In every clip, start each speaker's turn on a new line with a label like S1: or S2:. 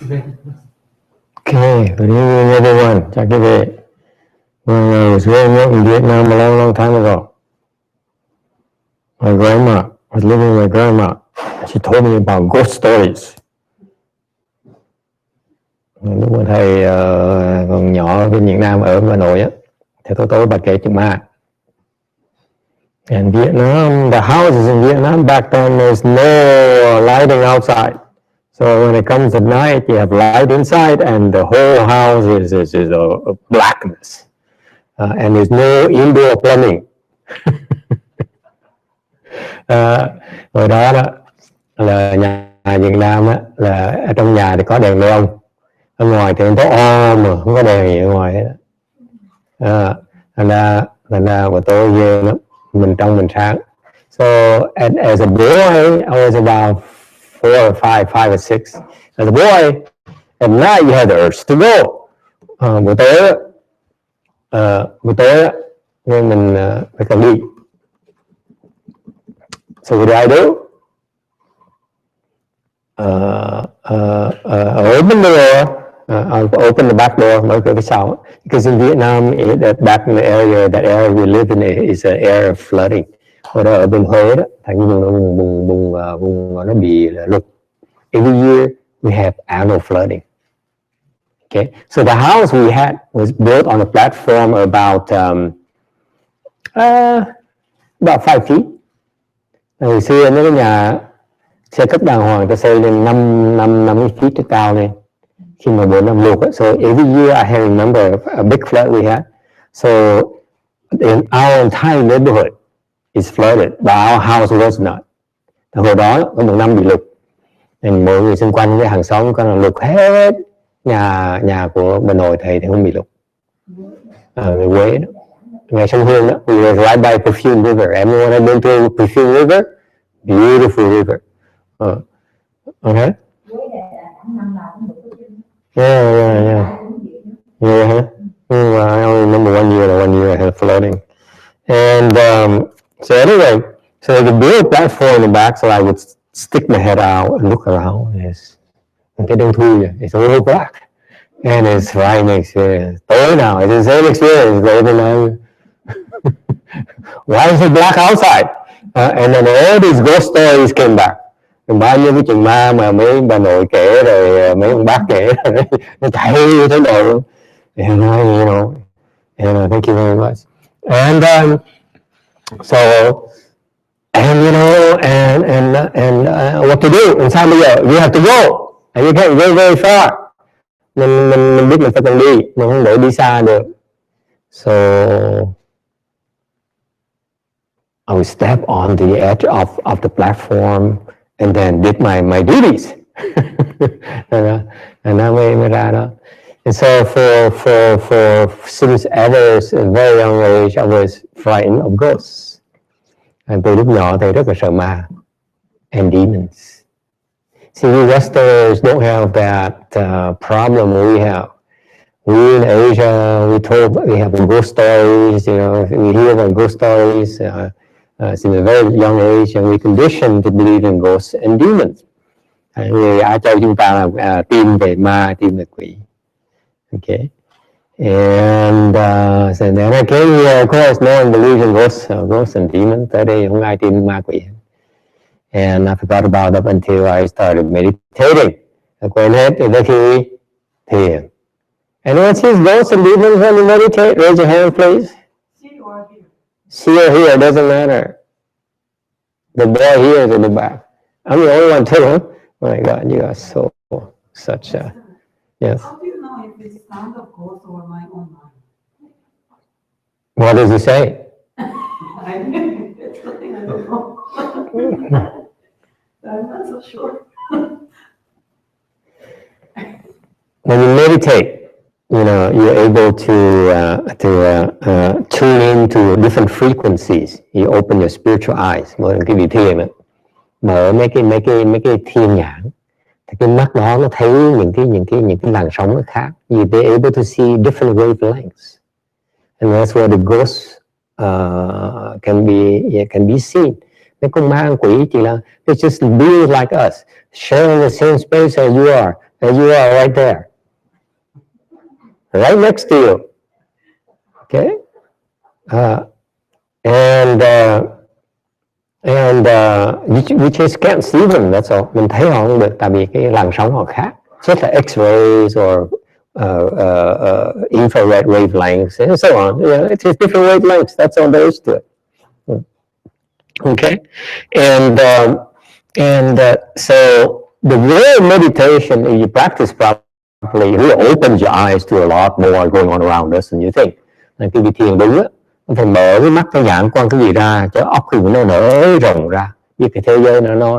S1: Okay, good evening everyone. Check it. When I was growing up in Vietnam a long, long time ago, my grandma was living with my grandma. She told me about ghost stories. Lúc mà thầy còn nhỏ ở bên Việt Nam ở Hà Nội á, thì tối bà kể chuyện ma. And Vietnam, the houses in Vietnam back then, there's no lighting outside. So when it comes at night, you have light inside, and the whole house is a blackness. And there's no indoor plumbing. Hồi đó là nhà Việt Nam á, là ở trong nhà thì có đèn neon, ở ngoài thì tối om mà không có đèn gì ở ngoài hết. Thành ra của tôi ghê lắm, mình trong mình sáng. So as a boy, I was about 4 or 5 or 6. As a boy, at night you had the urge to go. Buổi tối nên mình phải cần đi. So what do? Open the door. I'll open the back door, mở cửa phía sau. Because in Vietnam, back in the area, that area we live in is an area of flooding. Hồi đó ở bên Huế đó, thành vùng nó bị lụt. Every year we have annual flooding. Okay, so the house we had was built on a platform about 5 feet. Hồi xưa mấy cái nhà xe cấp đàng hoàng ta xây lên 5 feet trên cao lên khi mà 4 năm lụt. So every year I remember a big flood we had. So in our entire neighborhood is flooded, but our house was not. Hồi đó có một năm bị lụt, nên mọi người xung quanh cái hàng xóm có là lụt hết. Nhà của bà nội thầy thì không bị lụt. Người Quế đó, ngay sông Hương đó, we were right by Perfume River. Everyone had been to Perfume River? Beautiful river. Okay. Yeah. I only remember one year I had flooding. And so anyway, so they could build a platform in the back, so I would stick my head out and look around. Cái đông thu vậy, it's all black. And it's right next experience. Tối nào, it's the same experience. Why is it black outside? And then all these ghost stories came back. Bao nhiêu cái chuyện ma mà mấy bà nội kể rồi mấy ông bác kể rồi nó chạy như thế nào luôn. And thank you very much. And so what to do? And sao bây giờ? You have to go. And you can't go very far. Mình biết mình phải cần đi, mình không để đi xa được. So I would step on the edge of the platform and then did my duties. And I mới ra đó. And so for since ever a very young age, I was frightened of ghosts. And từ lúc nhỏ thì rất là sợ ma and demons. See, we Westerners don't have that problem we have. We in Asia, we have ghost stories. We hear about ghost stories since a very young age, and we conditioned to believe in ghosts and demons. Người Á Châu chúng ta là tin về ma, tin về quỷ. Okay, and so then I came here. Of course, no one believes in ghosts and demons. Tới đây không ai tin ma quỷ. And I forgot about it until I started meditating. Quên hết thì tới khi thiền. And what's his ghosts and demons when you meditate? Raise your hand, please. See or hear. See or hear, doesn't matter. The boy here is in the back. I'm the only one too, huh? Oh my God, you are such a... Yes.
S2: How do you know if it's sound of ghosts or my own mind?
S1: What does he say?
S2: It's something I don't know. I'm not so sure.
S1: When you meditate, you're able to tune into different frequencies. You open your spiritual eyes. Mỗi cái vị thiền ấy, mở mấy cái thiên nhãn, thì cái mắt đó nó thấy những cái làn sóng khác. You're able to see different wavelengths, and that's where the ghosts can be seen. Mấy con ma quỷ chỉ là they're just beings like us, sharing the same space as you are, and you are right there, right next to you. Okay, and we just can't see them. That's all. Mình thấy họ không được, tại vì cái làn sóng họ khác. Just like X-rays or infrared wavelengths and so on. You know, it's just different wavelengths. That's all there is to it. Okay, and so the real meditation, if you practice properly, it really opens your eyes to a lot more going on around us than you think. Là cái vị thiền đúng á, phải mở cái mắt, cái nhãn quan cái gì ra, cho óc của nó nở rộng ra, vì cái thế giới nó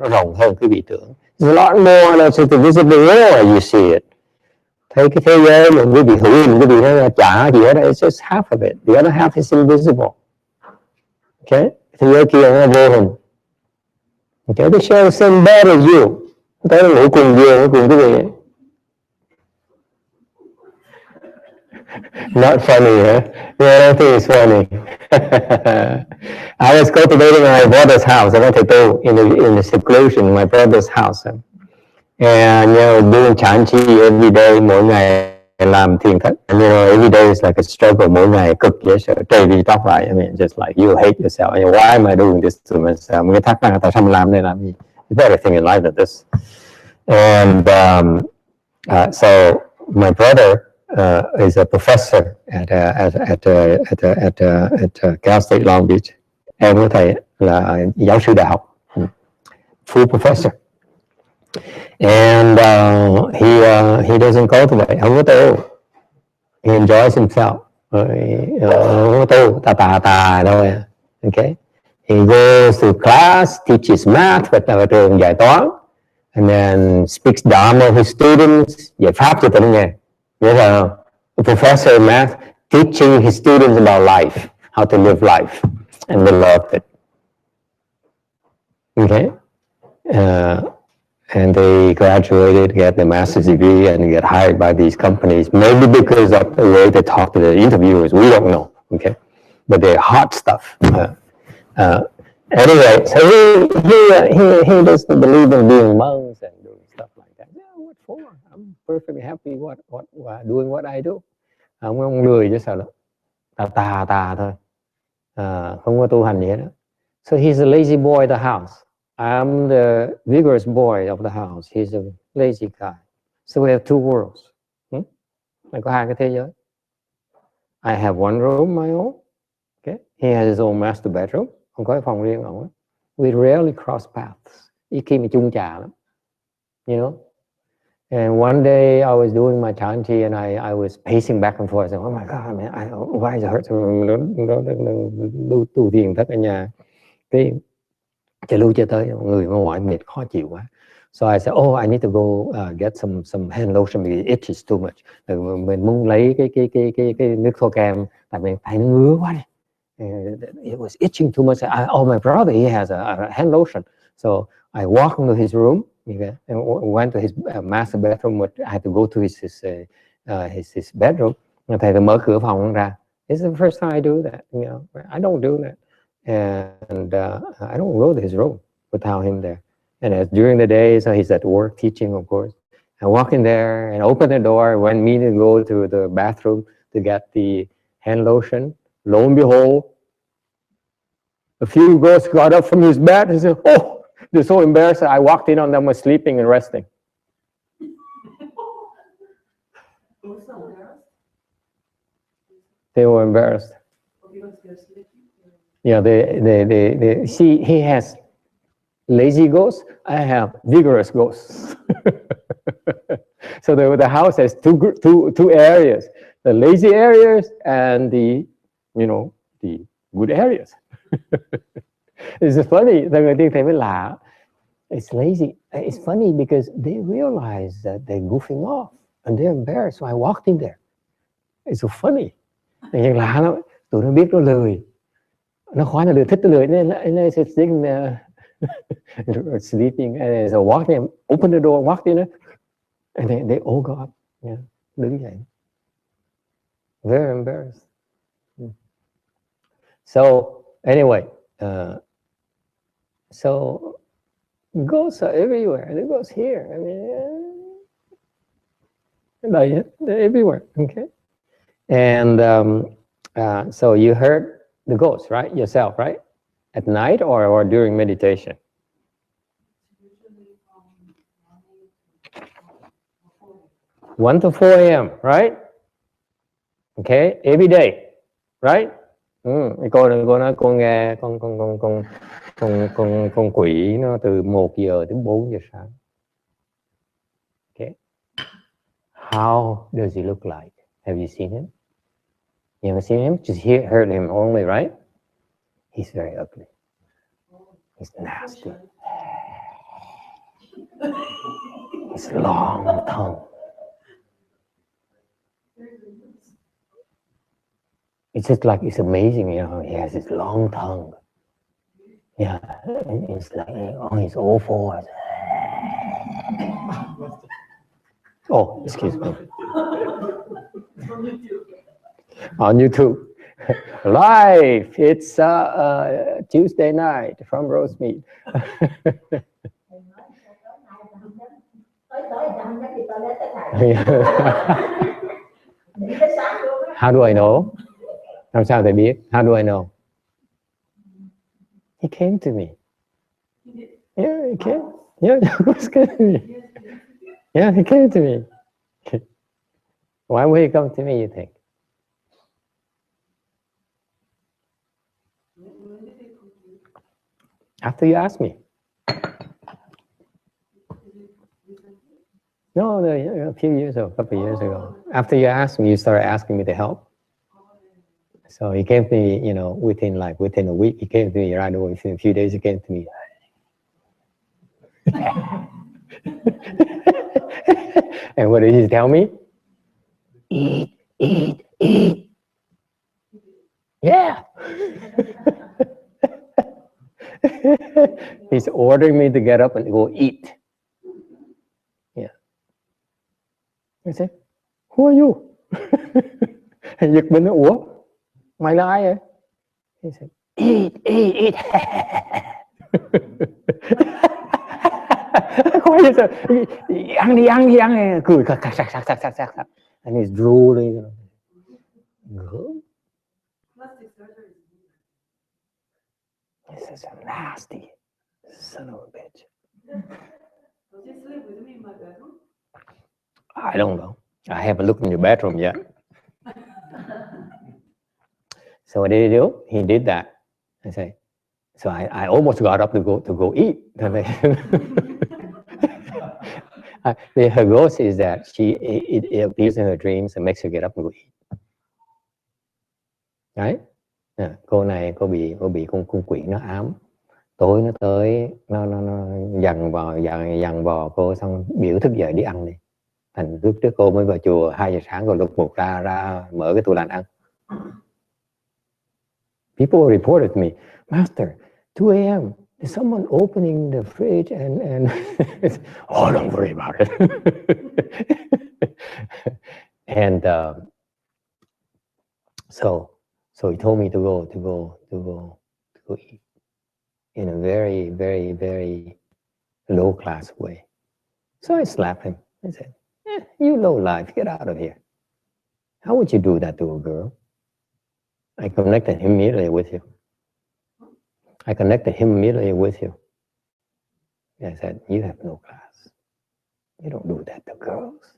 S1: rộng hơn cái vị tưởng. There's a lot more to the visible world you see it. Thấy cái thế giới mà quý vị hữu hình, quý vị nó chả gì hết, it's just half of it. The other half is invisible. Okay, thế giới kia nó vô hình. Okay, they share the same bed as you. Tới ngủ cùng giường cùng quý vị. Not funny, huh? Yeah, I don't think it's funny. I was cultivating my brother's house. I went to go in the seclusion in my brother's house. And, you know, doing Chanchi every day, mỗi ngày làm thiền thất. And, you know, every day is like a struggle, mỗi ngày cực dễ sợ. Trầy vì tóc lại, I mean, just like, you hate yourself. I mean, why am I doing this to myself? Người thắc mắc, tại sao mình làm này làm gì? There's better thing in life than this. And so my brother is a professor at Cal State Long Beach. Em của thầy là giáo sư đại học, full professor. And he doesn't cultivate. Không có tu. He enjoys himself. Không có tu, tà thôi. Okay. He goes to class, teaches math, vào trường dạy toán, and then speaks Dharma with students, dạy pháp cho tụi nghe. Nhớ không? A professor of math teaching his students about life, how to live life, and they loved it. Okay, and they graduated, get the master's degree, and get hired by these companies. Maybe because of the way they talk to the interviewers, we don't know. Okay, but they're hot stuff. Anyway, so he doesn't believe in being monks and doing stuff like that. Yeah, what for? I'm perfectly happy doing what I do. Ông lười chứ sao đâu, tà thôi, không có tu hành gì hết. So he's a lazy boy at the house. I'm the vigorous boy of the house. He's a lazy guy. So we have two worlds. Có hai cái thế giới. I have one room my own. Okay. He has his own master bedroom. Không có cái phòng riêng ông ấy. We rarely cross paths. Ít khi mà chung trà lắm. You know. And one day I was doing my chanti and I was pacing back and forth. I said, oh my God, man, why is it hurt? Nó tu thiền thất ở nhà. Cái chạy lui chơi tới, người mỏi mệt khó chịu quá. So I said, oh, I need to go get some hand lotion because it itches too much. Mình muốn lấy cái nước thoa kem, tại vì tay nó ngứa quá này. It was itching too much. Oh, my brother, he has a hand lotion. So I walked into his room. Okay, and went to his master bedroom. I had to go to his bedroom. Thầy mở cửa phòng ra. It's the first time I do that. You know, I don't do that, and I don't go to his room without him there. And during the day, so he's at work teaching, of course. I walk in there and open the door. When me to go to the bathroom to get the hand lotion, lo and behold, a few ghosts got up from his bed and said, "Oh." They're so embarrassed that I walked in on them was sleeping and resting. They were embarrassed. Yeah, they see he has lazy ghosts. I have vigorous ghosts. So the house has two areas: the lazy areas and the good areas. It's funny. Người tiên thấy mới lạ. It's lazy. It's funny because they realize that they're goofing off and they're embarrassed. So I walked in there. It's so funny. Nhưng lạ lắm. Tụi nó biết nó lười. Nó khoái, nó lười, thích nó lười. Nên it's sitting there sleeping. And so I walked in, opened the door, walked in, and they all got up. Yeah, đứng dậy. Very embarrassed. So anyway, so ghosts are everywhere. The ghosts here. I mean, They're everywhere. Okay. And so you heard the ghost, right? Yourself, right? At night or during meditation?
S2: Usually from
S1: 1 to 4 a.m., right? Okay, every day, right? Cô nói cô nghe con quỷ nó từ 1 giờ đến 4 giờ sáng. Okay. How does he look like? Have you seen him? You haven't seen him? Just heard him only, right? He's very ugly. He's nasty. His long tongue. It's just like, it's amazing, you know, he has this long tongue. Yeah, it's like on his all fours. Oh, excuse me. On YouTube. Live. It's Tuesday night from Rosemead. How do I know? Làm sao thầy biết? How do I know? He came to me. Yeah, he came. Yeah, he came to me. Yeah, he came to me. Why would he come to me, you think? After you asked me. No, a few years ago, a couple of years ago. After you asked me, you started asking me to help. So he came to me, you know, within a week, he came to me right away. Within a few days, he came to me. And what did he tell me? Eat, eat, eat. Yeah. He's ordering me to get up and go eat. Yeah. I said, who are you? Giật mình nói, ủa? Mày là ai vậy? He said, eat, eat, eat. Khoái vậy sao? Ăn đi, ăn đi, ăn đi. Cười sặc. And he's drooling. Girl. This is a nasty son of a bitch.
S2: Does he sleep with me in my bedroom?
S1: I don't know. I haven't looked in your bedroom yet. So what did he do? He did that. I say, so I almost got up to go eat. Her ghost is that it appears in her dreams and makes her get up and go eat. Đấy. Cô này cô bị con quỷ nó ám. Tối nó tới nó dằn vò cô xong biểu thức dậy đi ăn đi. Thành lúc trước cô mới vào chùa 2 giờ sáng rồi lúc 1 ra mở cái tủ lạnh ăn. People reported to me, Master, 2 a.m. Is someone opening the fridge and oh, don't worry about it. And so he told me to go eat in a very, very, very low class way. So I slapped him. I said, you low life, get out of here. How would you do that to a girl? I connected him immediately with you. I said, you have no class. You don't do that to girls.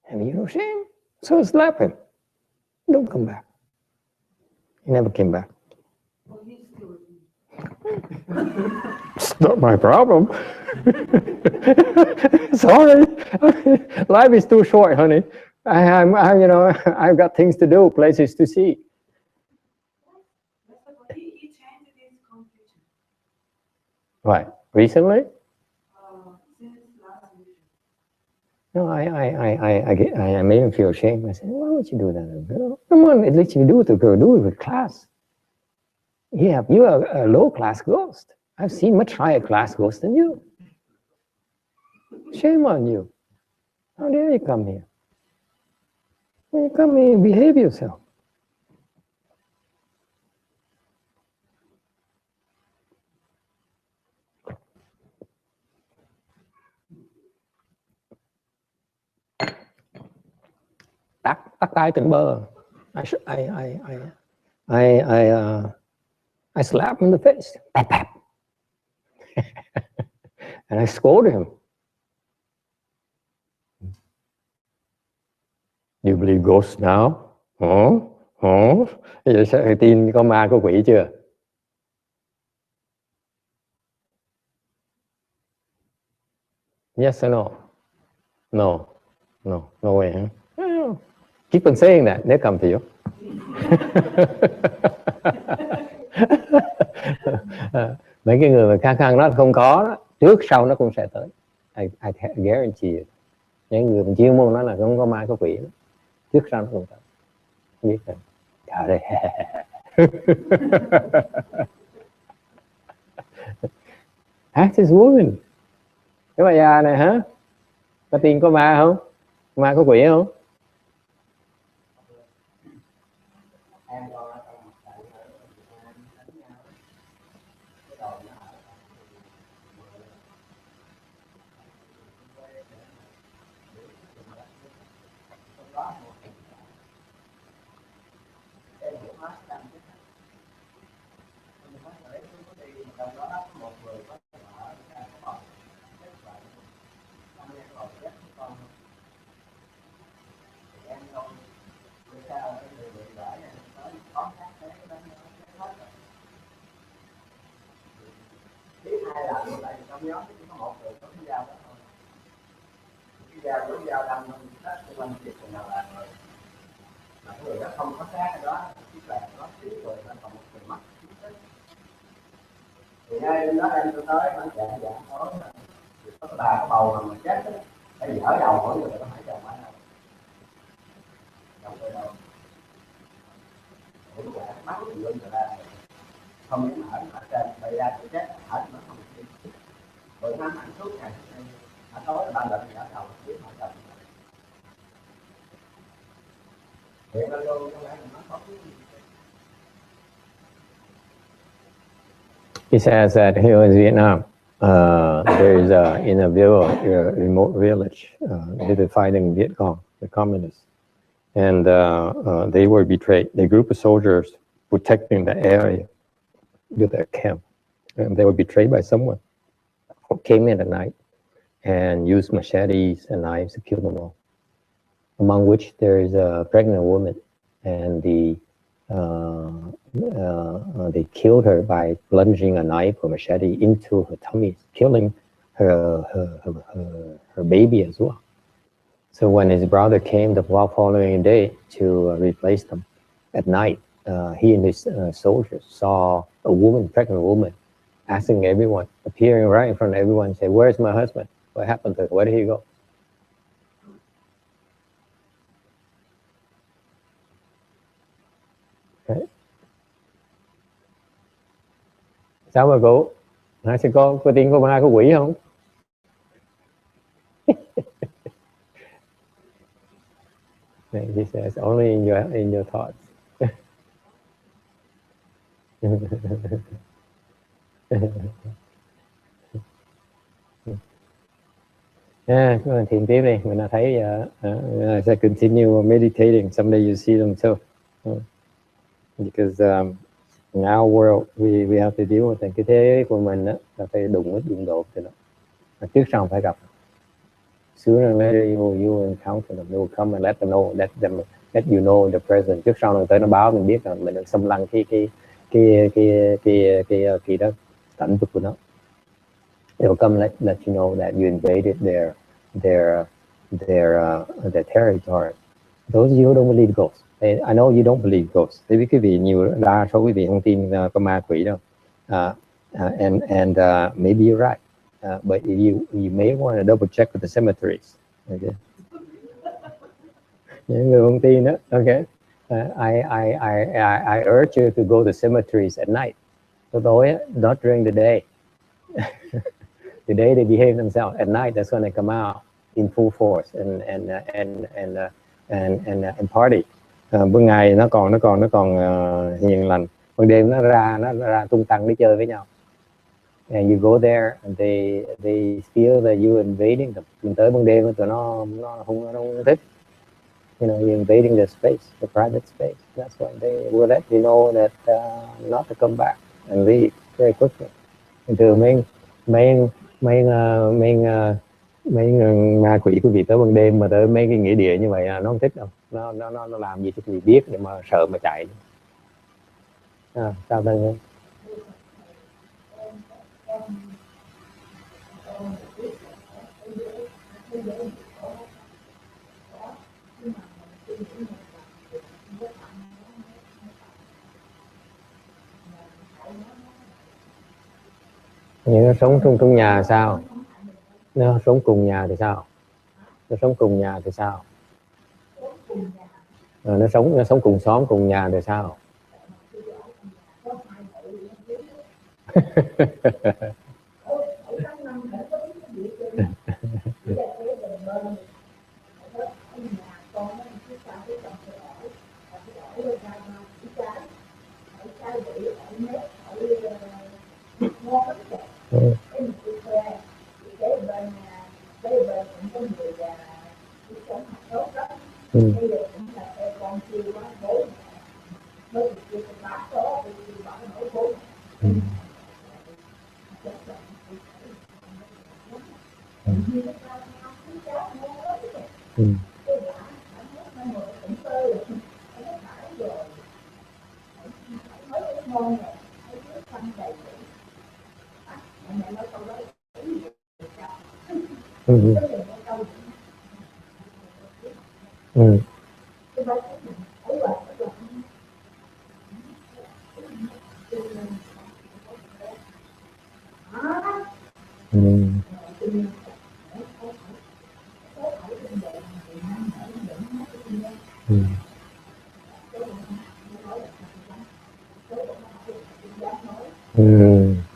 S1: Have you no shame? So I slapped him. Don't come back. He never came back.
S2: Well, he's still with me.
S1: It's not my problem. Sorry. Life is too short, honey. I've got things to do, places to see.
S2: He changed his conclusion.
S1: Right. Recently?
S2: Since last week.
S1: No, I made him feel ashamed. I said, why would you do that to a girl? Come on, at least you do it to a girl, do it with class. Yeah, you are a low-class ghost. I've seen much higher class ghosts than you. Shame on you. How dare you come here? When you come here, behave yourself. tắt tay tỉnh bơ. I slapped him in the face. Pap, pap. And I scolded him. You believe ghosts now? Vậy sao tin có ma có quỷ chưa? Yes or no? No. No way. Huh? Keep on saying that. They'll come to you. Mấy cái người mà khăng khăng nó không có đó, trước sau nó cũng sẽ tới. I guarantee you. Những người mà chuyên môn nói là không có ma có quỷ đó, trước sau nó cũng tới. Biết rồi. Trời ơi. Ask this woman. Cái bà già này hả? Có tin có ma không? Ma có quỷ không? He says that here in Vietnam, there's in a remote village, they were fighting Viet Cong, the communists, and they were betrayed. The group of soldiers protecting the area with their camp, and they were betrayed by someone who came in at night and used machetes and knives to kill them all. Among which there is a pregnant woman, and they killed her by plunging a knife or machete into her tummy, killing her baby as well. So when his brother came the following day to replace them at night, he and his soldiers saw a woman, pregnant woman, asking everyone, appearing right in front of everyone, say, "Where's my husband? What happened to him? Where did he go?" Okay. Sao mà cô? Hai sư con có tin có ma có quỷ không? He says only in your thoughts. Thiền tiếp đi, mình đã thấy I continue meditating. Someday you see them too. Because in our world we have to deal with it. Cái thế của mình đó, là phải đụng độ thì nó trước sau phải gặp. Sooner or later you encounter them. They will come and let you know the present. Trước sau nó tới nó báo mình biết là mình đang xâm lăng cái đó, cảnh vực của nó. They will come let you know that you invaded their territory. Those you don't believe ghosts. I know you don't believe ghosts. Thế biết quý vị đa số quý vị không tin có ma quỷ đâu. And maybe you're right. But you may want to double check with the cemeteries. Okay. Những người không tin đó. Okay. I urge you to go to cemeteries at night. Tối, not during the day. The day they behave themselves. At night, that's when they come out in full force and party. Ban ngày nó còn hiền lành. Ban đêm nó ra tung tăng đi chơi với nhau. And you go there and they feel that you invading them. Mình tới ban đêm tụi nó không thích. You know, you're invading the space, the private space. That's why they will let you know that not to come back and leave very quickly. Thường mấy mấy mấy mấy mấy ma quỷ quý vị tới ban đêm mà tới mấy cái nghĩa địa như vậy nó không thích đâu, nó làm gì cho quý vị biết để mà sợ mà chạy. Sao đây? Nhưng nó sống trong nhà sao? Nó sống cùng nhà thì sao? Nó sống cùng nhà thì sao? Nó sống cùng xóm cùng nhà thì sao?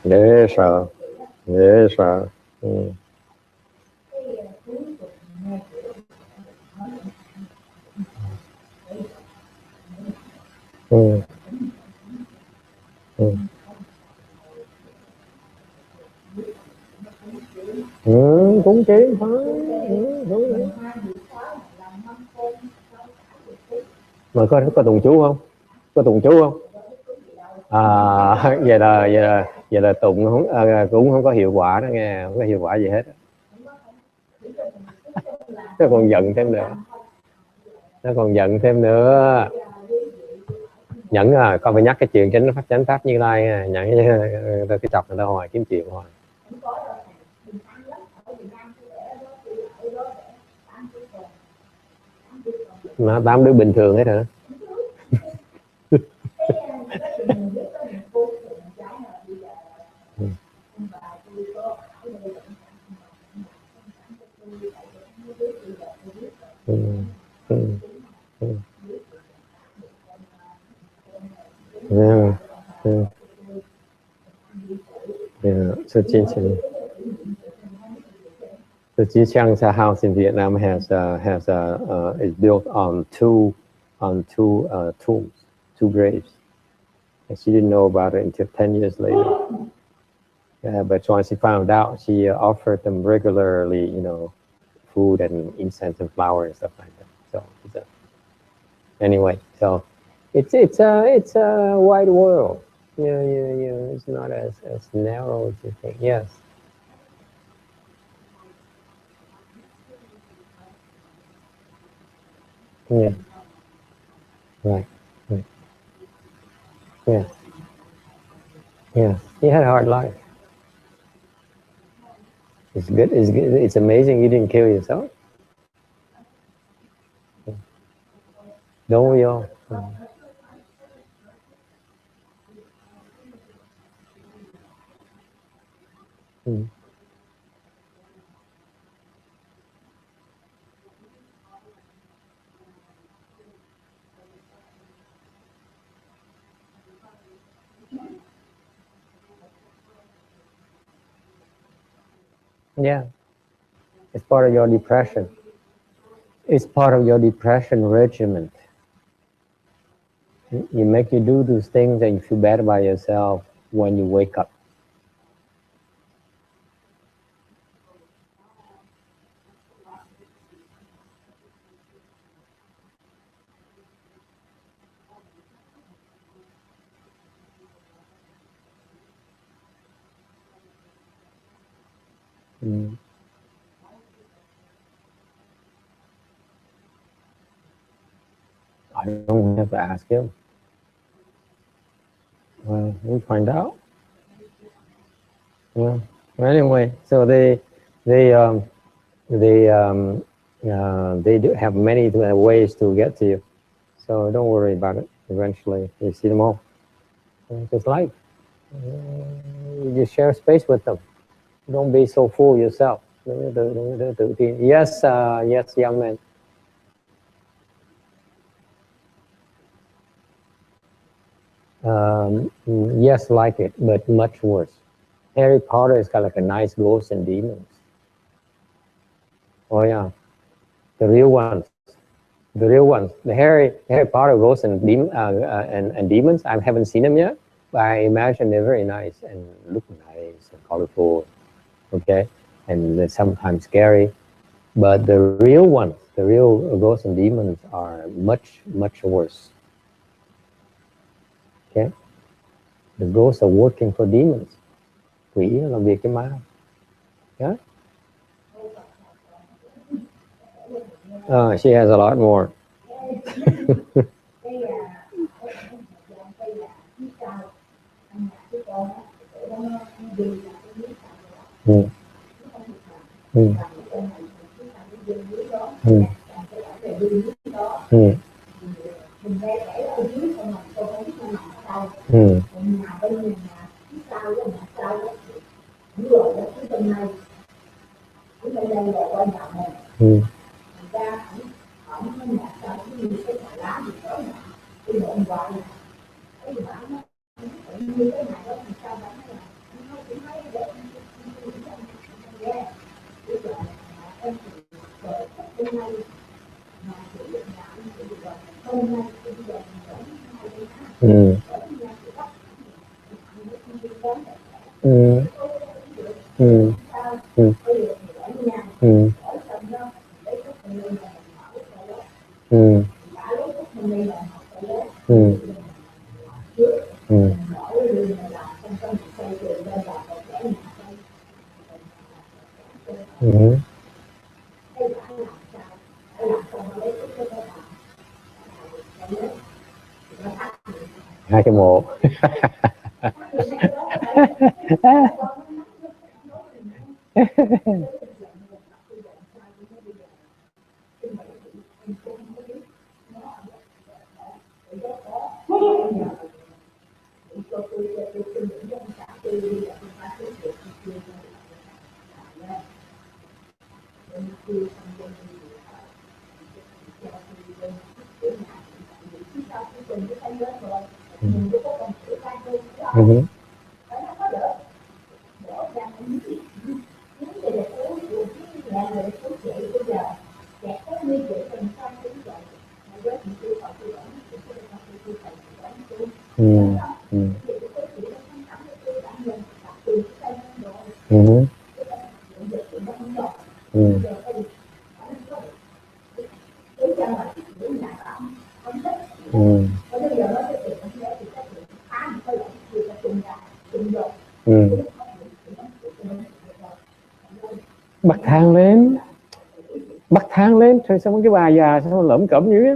S1: Dễ sợ, dễ sợ. Cũng chỉ phải đúng. Mà có tùng chú không? Có tùng chú không? Vậy là tụng không, cũng không có hiệu quả đó nghe, không có hiệu quả gì hết. Nó còn giận thêm nữa. Nhẫn con phải nhắc cái chuyện chánh pháp Như Lai, nhẫn cái chọc người ta hoài kiếm chuyện hoài. Mà 8 đứa bình thường hết hả? So Chi Chang's house in Vietnam is built on two tombs, two graves. And she didn't know about it until 10 years later. But once she found out, she offered them regularly, you know, food and incense and flowers and stuff like that. So anyway, so it's a wide world. It's not as narrow as you think. Yes. Yeah. Right. Yeah. Yeah. He had a hard life. It's good. It's amazing you didn't kill yourself. Don't we all? Yeah. It's part of your depression. It's part of your depression regimen. You make you do those things and you feel bad about yourself when you wake up. I don't have to ask him. Well, we'll find out. Yeah. Well, anyway, so they do have many ways to get to you, so don't worry about it. Eventually, you see them all. Just life. You share space with them. Don't be so full yourself. Yes, yes, young man. Yes, like it, but much worse. Harry Potter is kind of like a nice ghosts and demons. Oh yeah, the real ones. The real ones. The Harry Potter ghosts and demons. I haven't seen them yet, but I imagine they're very nice and look nice and colorful. Okay, and they're sometimes scary. But the real ones, the real ghosts and demons, are much worse. Okay, the ghosts are working for demons. Quỷ nó làm việc cho ma. Yeah. She has a lot more. Hai cái mộ. Bắt thang lên rồi xong cái bà già sao lẩm cẩm dữ á.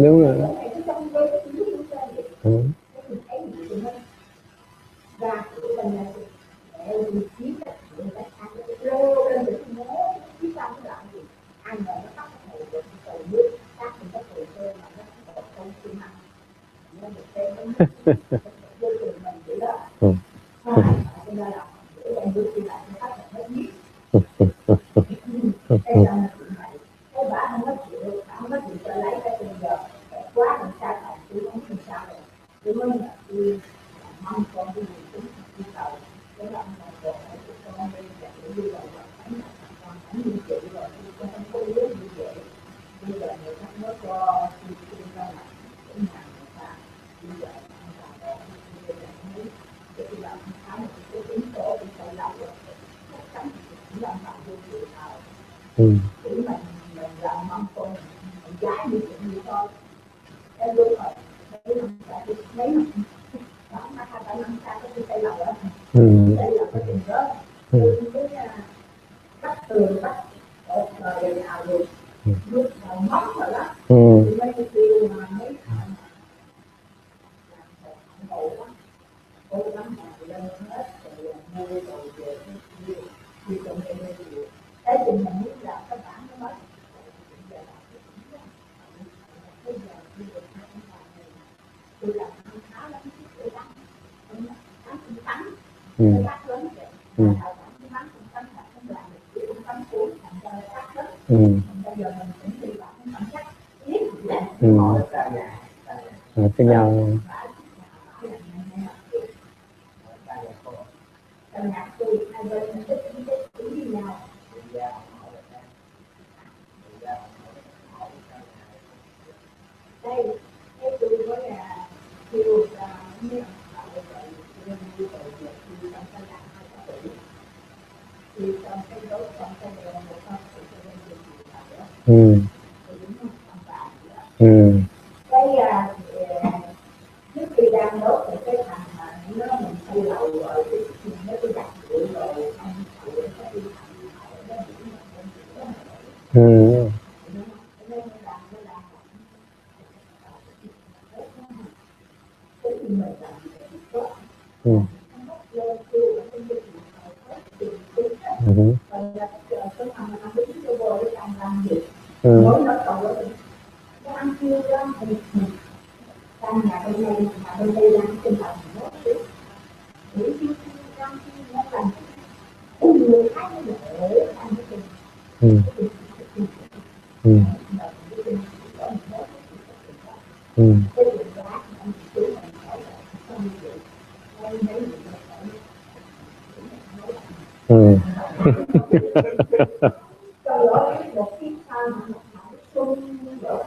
S1: Đúng rồi.
S2: Mình thấy gì thì nó ra của bên này để đi kiếm cái chuyện để ăn cái lô lên được nó phía sau cái đoạn gì ăn rồi nó tắt cái được từ nước cắt mình có từ cơ mà nó còn không chịu ăn nên được thêm nó vô trường mình vậy đó cho nên là để em đưa đi lại cái cách nó biết cái trong chuyện này cái bà không có chịu bà không có chịu cho lấy cái tiền giờ quá làm sao là tôi không làm sao rồi tôi mới là tôi mong con tôi cũng đi cầu cái đó là con con đi là đi rồi con không như chị rồi con không có yếu như vậy bây giờ người ta nói cho tôi ra là cái nhà người ta bây giờ người ta bỏ bây giờ mới cái là khá là cái tính tổ thì phải lâu rồi chắc chắn cũng làm bạn vô sự nào chỉ mình làm mong con mình trái như chuyện gì thôi cái lúc rồi mấy năm đó mà hai năm sau cái tay lầu đó tay lầu cái tiền đó cái bắt tường bắt cột rồi nào rồi nước vào mắm rồi đó thì mấy cái tiêu mà mấy thằng ngộ á cô lắm mà lên hết rồi mua rồi về đi trong đây cái gì mình biết là các bạn nó nói tôi làm khá lắm tôi bán cũng tắm tôi bắt lớn vậy bán cũng tắm là không làm được cũng tắm cuốn thành ra cắt hết bây giờ mình cũng đi vào cũng tắm chắc biết mọi
S1: cái nhau
S2: nhạc tôi hai bên cũng đi nhau đây cái tôi nói là kêu là như thì trong cái đó trong cái này là một con sự cái trước khi đang đốt thì cái thằng mà nó mình xây lầu rồi nó cứ đặt rượu rồi ăn rượu nó đi mỗi nó cầu nó ăn chưa lắm trong nhà bên đây mà bên đây đang trên đầu nó để chứ trong khi nó làm người khác nó để ăn cái một cái sao mà xuân đổ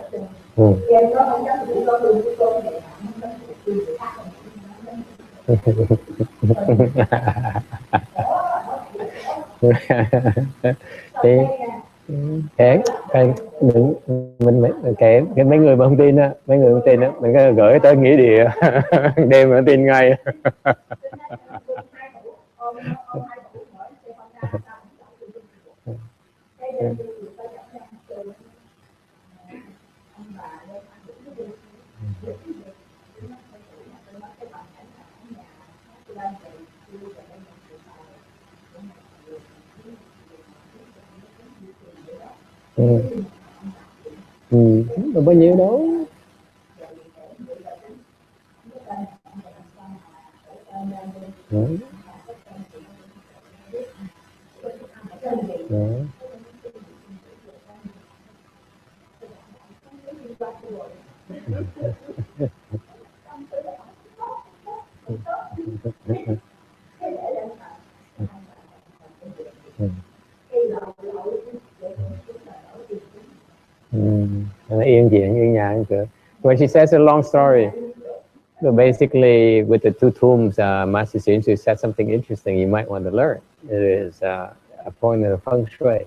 S2: em nó không dám đủ có đường của tôi vậy không dám đủ người khác
S1: thì cái đừng mình kể cái mấy người mà không tin á mấy người không tin á mình có gửi tới nghĩa địa đem mà tin ngay đâu bao nhiêu đâu yên diện yên nhà ăn cửa. Well, she says a long story. So basically, with the two tombs, Master Hsuan said something interesting you might want to learn. It is a point of feng shui.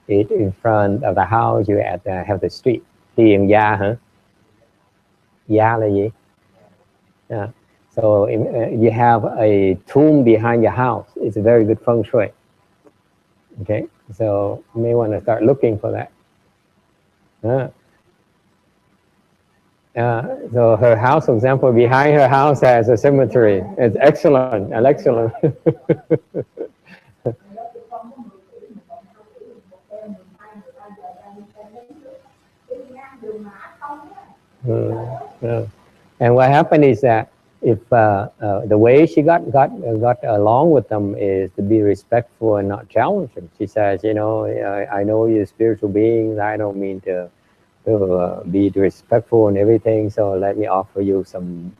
S1: It in front of the house, you have the street. Tiền gia hả? Gia là gì? Yeah. So you have a tomb behind your house. It's a very good feng shui. Okay, so you may want to start looking for that. So her house, for example, behind her house has a cemetery. It's excellent, and excellent. Yeah. And what happened is that if the way she got along with them is to be respectful and not challenging. She says, you know, I know you're spiritual beings. I don't mean to be respectful and everything. So let me offer you some,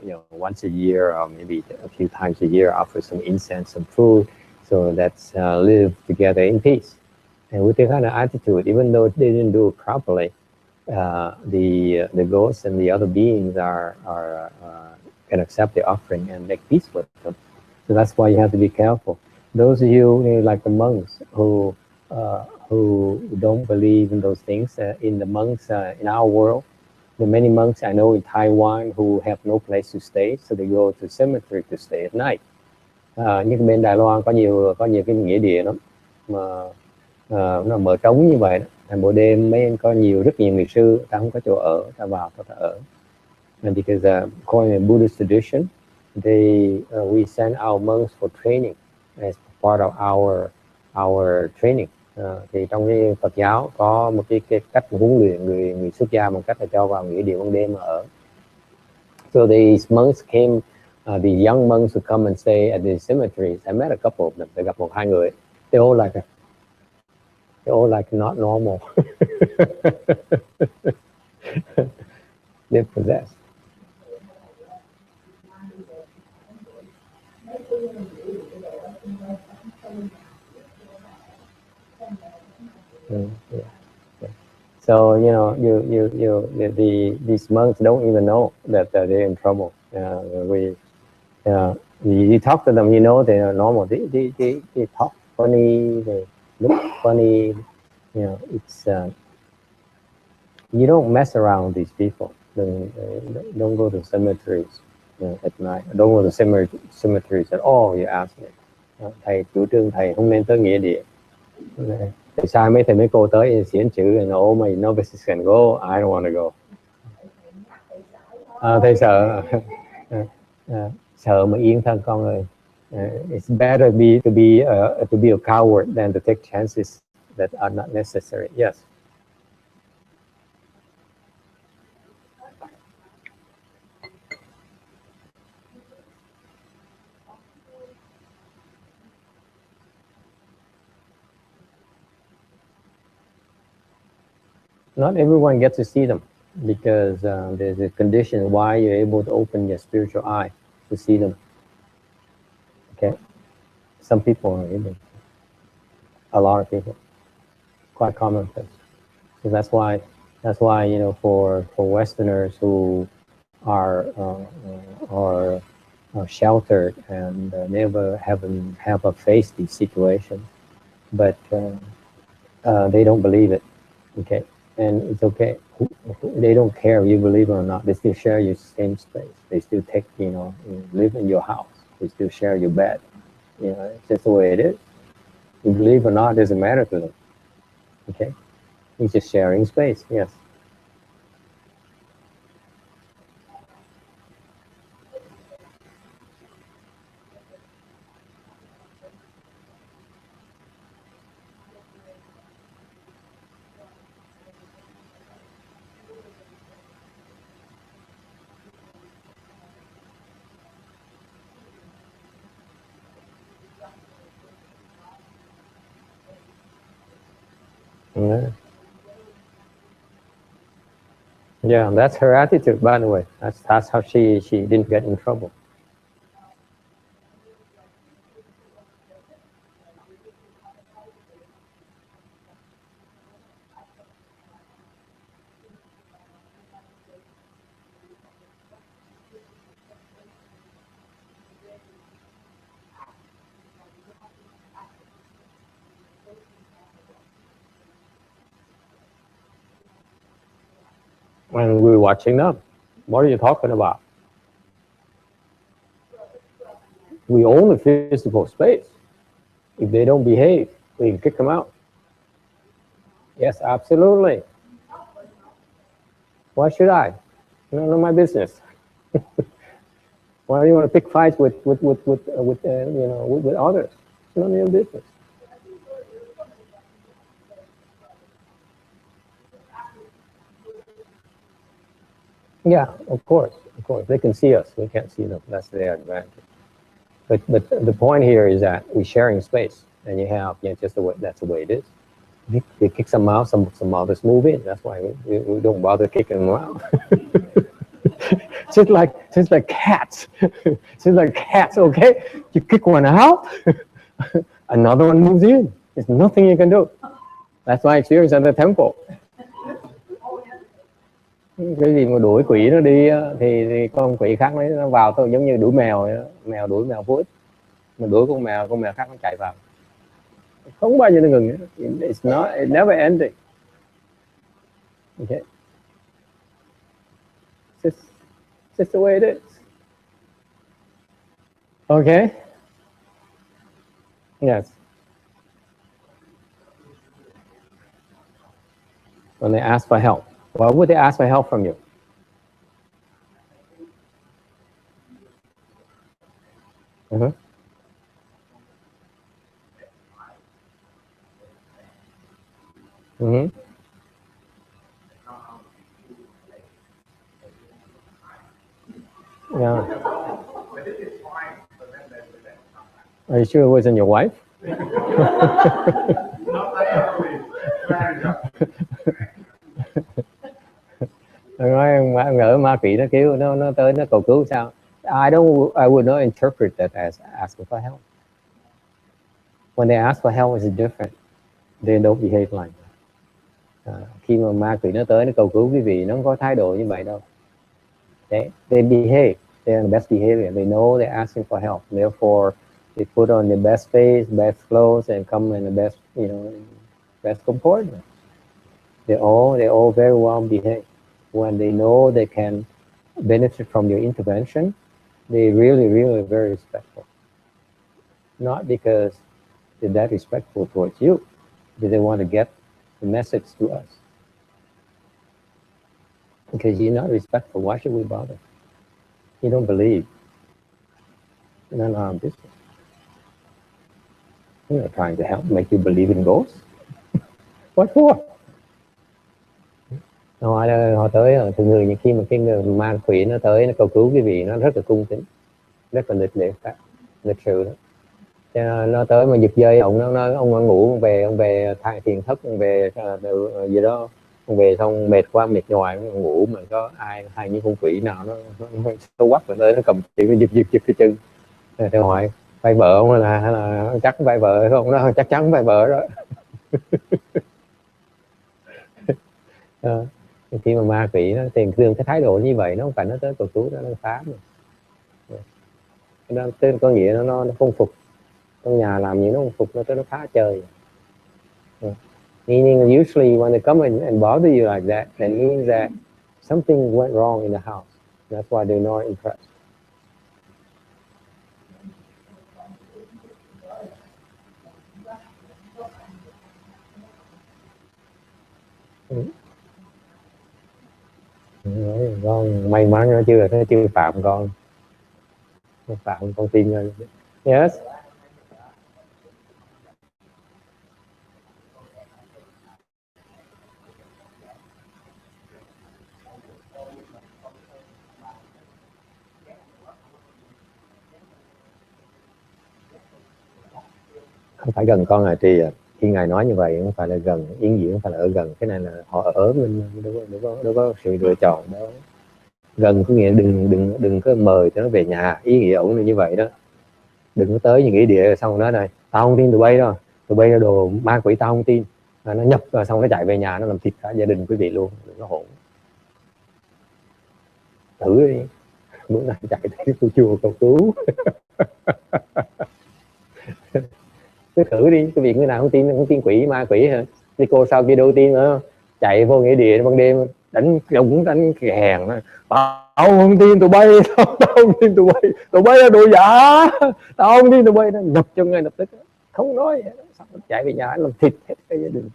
S1: you know, once a year or maybe a few times a year, offer some incense, some food. So let's live together in peace. And with that kind of attitude, even though they didn't do it properly, the ghosts and the other beings can accept the offering and make peace with them. So that's why you have to be careful. Those of you like the monks who don't believe in those things, in the monks in our world, the many monks I know in Taiwan who have no place to stay, so they go to cemetery to stay at night. Nhưng bên Đài Loan có nhiều cái nghĩa địa lắm mà nó mở trống như vậy đó. Thành buổi đêm mấy có rất nhiều người sư, ta không có chỗ ở, ta vào ta ở. And because according to Buddhist tradition, we send our monks for training as part of our training. Thì trong cái Phật giáo có một cái cách huấn luyện người xuất gia bằng cách là cho vào nghĩa địa ban đêm mà ở. So these monks came, the young monks who come and stay at the cemeteries. I met a couple of them. They gặp một hai người. They're all like not normal. They're possessed. Yeah. So you know, these monks don't even know that they're in trouble. You talk to them, you know, they are normal. They talk funny. They look funny. You know, it's you don't mess around with these people. Don't go to cemeteries at night. Don't go to cemeteries at all. You ask me. Thầy chủ trương thầy không nên tới nghĩa địa. Tại sao mấy thầy mấy cô tới xiển chữ and oh my novices can go, I don't want to go. Thầy sợ sợ mà yên thân con ơi. It's better to be a coward than to take chances that are not necessary. Yes. Not everyone gets to see them because there's a condition why you're able to open your spiritual eye to see them. Okay, some people are able. A lot of people, quite commonplace. So that's why you know for Westerners who are sheltered and never have faced these situations, but they don't believe it. Okay. And it's okay. They don't care if you believe it or not. They still share your same space. They still take, you know, live in your house. They still share your bed. You know, it's just the way it is. You believe or not, it doesn't matter to them. Okay? It's just sharing space, yes. Yeah, that's her attitude, by the way. That's how she didn't get in trouble. When we were watching them, what are you talking about? We own the physical space. If they don't behave, we can kick them out. Yes, absolutely. Why should I? Not my business. Why do you want to pick fights with you know, with others? It's none of your business. Yeah, of course, they can see us. We can't see them. That's their advantage. But the point here is that we're sharing space, and you have, yeah, just the way, that's the way it is. They kick some out, some others move in. That's why we don't bother kicking them out. just like cats. Just like cats. Okay, you kick one out, another one moves in. There's nothing you can do. That's my experience at the temple. Cái gì mà đuổi quỷ nó đi thì con quỷ khác nó vào thôi, giống như đuổi mèo vậy đó. Mèo đuổi mèo vuốt, mà đuổi con mèo khác nó chạy vào, không bao giờ nó ngừng. It never ending. Okay, it's just the way it is. Okay. Yes. When they ask for help, why would they ask for help from you? Mm-hmm. Mm-hmm. Yeah. Are you sure it wasn't your wife? Nói ngỡ ma quỷ nó kêu nó tới nó cầu cứu sao? I would not interpret that as asking for help. When they ask for help, it's different. They don't behave like that. Khi mà ma quỷ nó tới nó cầu cứu quý vị, nó không có thái độ như vậy đâu. They behave. They're in the best behavior. They know they're asking for help. Therefore, they put on the best face, best clothes, and come in the best, you know, best comportment. They all very well behaved. When they know they can benefit from your intervention, they really very respectful. Not because they're that respectful towards you, but they want to get the message to us. Because you're not respectful, why should we bother? You don't believe. None of our business. We're not trying to help make you believe in ghosts. What for? Họ tới thường người, khi mà cái người ma quỷ nó tới nó cầu cứu quý vị, nó rất là cung kính, rất là lịch sự đó. Cho nó tới mà giật dây ông nó nói ông ngủ, ông về thay thiền thất, ông về gì đó, ông về xong mệt quá, mệt nhoài, ông ngủ mà có ai hay những con quỷ nào nó quắc rồi tới nó cầm chỉ nó giật cái chân. Thì hỏi vai vợ ông là chắc vai vợ không? Nó chắc chắn vai vợ đó. Khi mà ma quỷ nó tiền thường cái thái độ như vậy, nó không phải nó tới cầu cứu, nó phá mà. Nó có nghĩa nó không phục. Trong nhà làm gì nó không phục, nó tới nó phá chơi. Meaning usually when they come in and bother you like that means that something went wrong in the house. That's why they're not impressed. Con may mắn nó chưa phạm con tin rồi. Yes. Không phải gần con là Trì. Khi Ngài nói như vậy không phải là gần, yên diện không phải là ở gần, cái này là họ ở bên, đâu có sự lựa chọn đó. Gần có nghĩa đừng có mời cho nó về nhà, ý nghĩa ổng là như vậy đó. Đừng có tới những cái địa xong nó này, tao không tin tụi bay đâu, tụi bay là đồ ma quỷ, tao không tin. Nó nhập rồi xong nó chạy về nhà, nó làm thịt cả gia đình quý vị luôn, đừng có hỗn. Thử đi, bữa nay chạy tới tôi chùa cầu cứu. Cứ thử đi, cái việc người nào không tin quỷ ma quỷ hả? Đi cô sau kia đâu tin nữa, chạy vô nghĩa địa ban đêm đánh kèn, tao không tin tụi bay, tao không tin tụi bay là đồ giả, tao không tin tụi bay. Nó nhập cho ngay lập tức, không nói xong chạy về nhà làm thịt hết cái gia đình.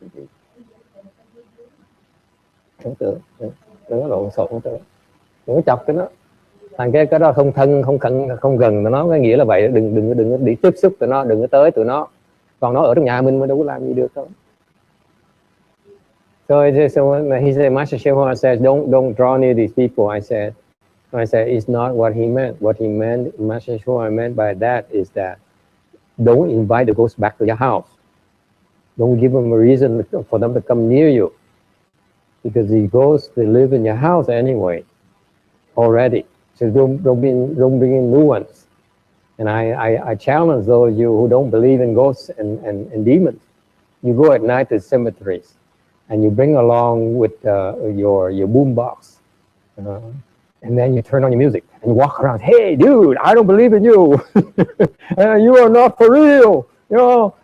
S1: Không tưởng, đừng có lộn xộn tưởng. đừng có chọc cái nó. Thành cái đó không thân không gần tụi nó, cái nghĩa là vậy. Đừng đi tiếp xúc tụi nó, đừng có tới tụi nó. Còn nó ở trong nhà mình đâu có làm gì được đâu. So he said, Master Shehua says, don't draw near these people. I said it's not what he meant. What he meant, Master Shehua meant by that is that don't invite the ghosts back to your house. Don't give them a reason for them to come near you, because the ghosts, they live in your house anyway already. So don't bring in new ones. And I challenge those of you who don't believe in ghosts and demons. You go at night to cemeteries, and you bring along with your boom box, and then you turn on your music and you walk around. Hey, dude, I don't believe in you. You are not for real. You know,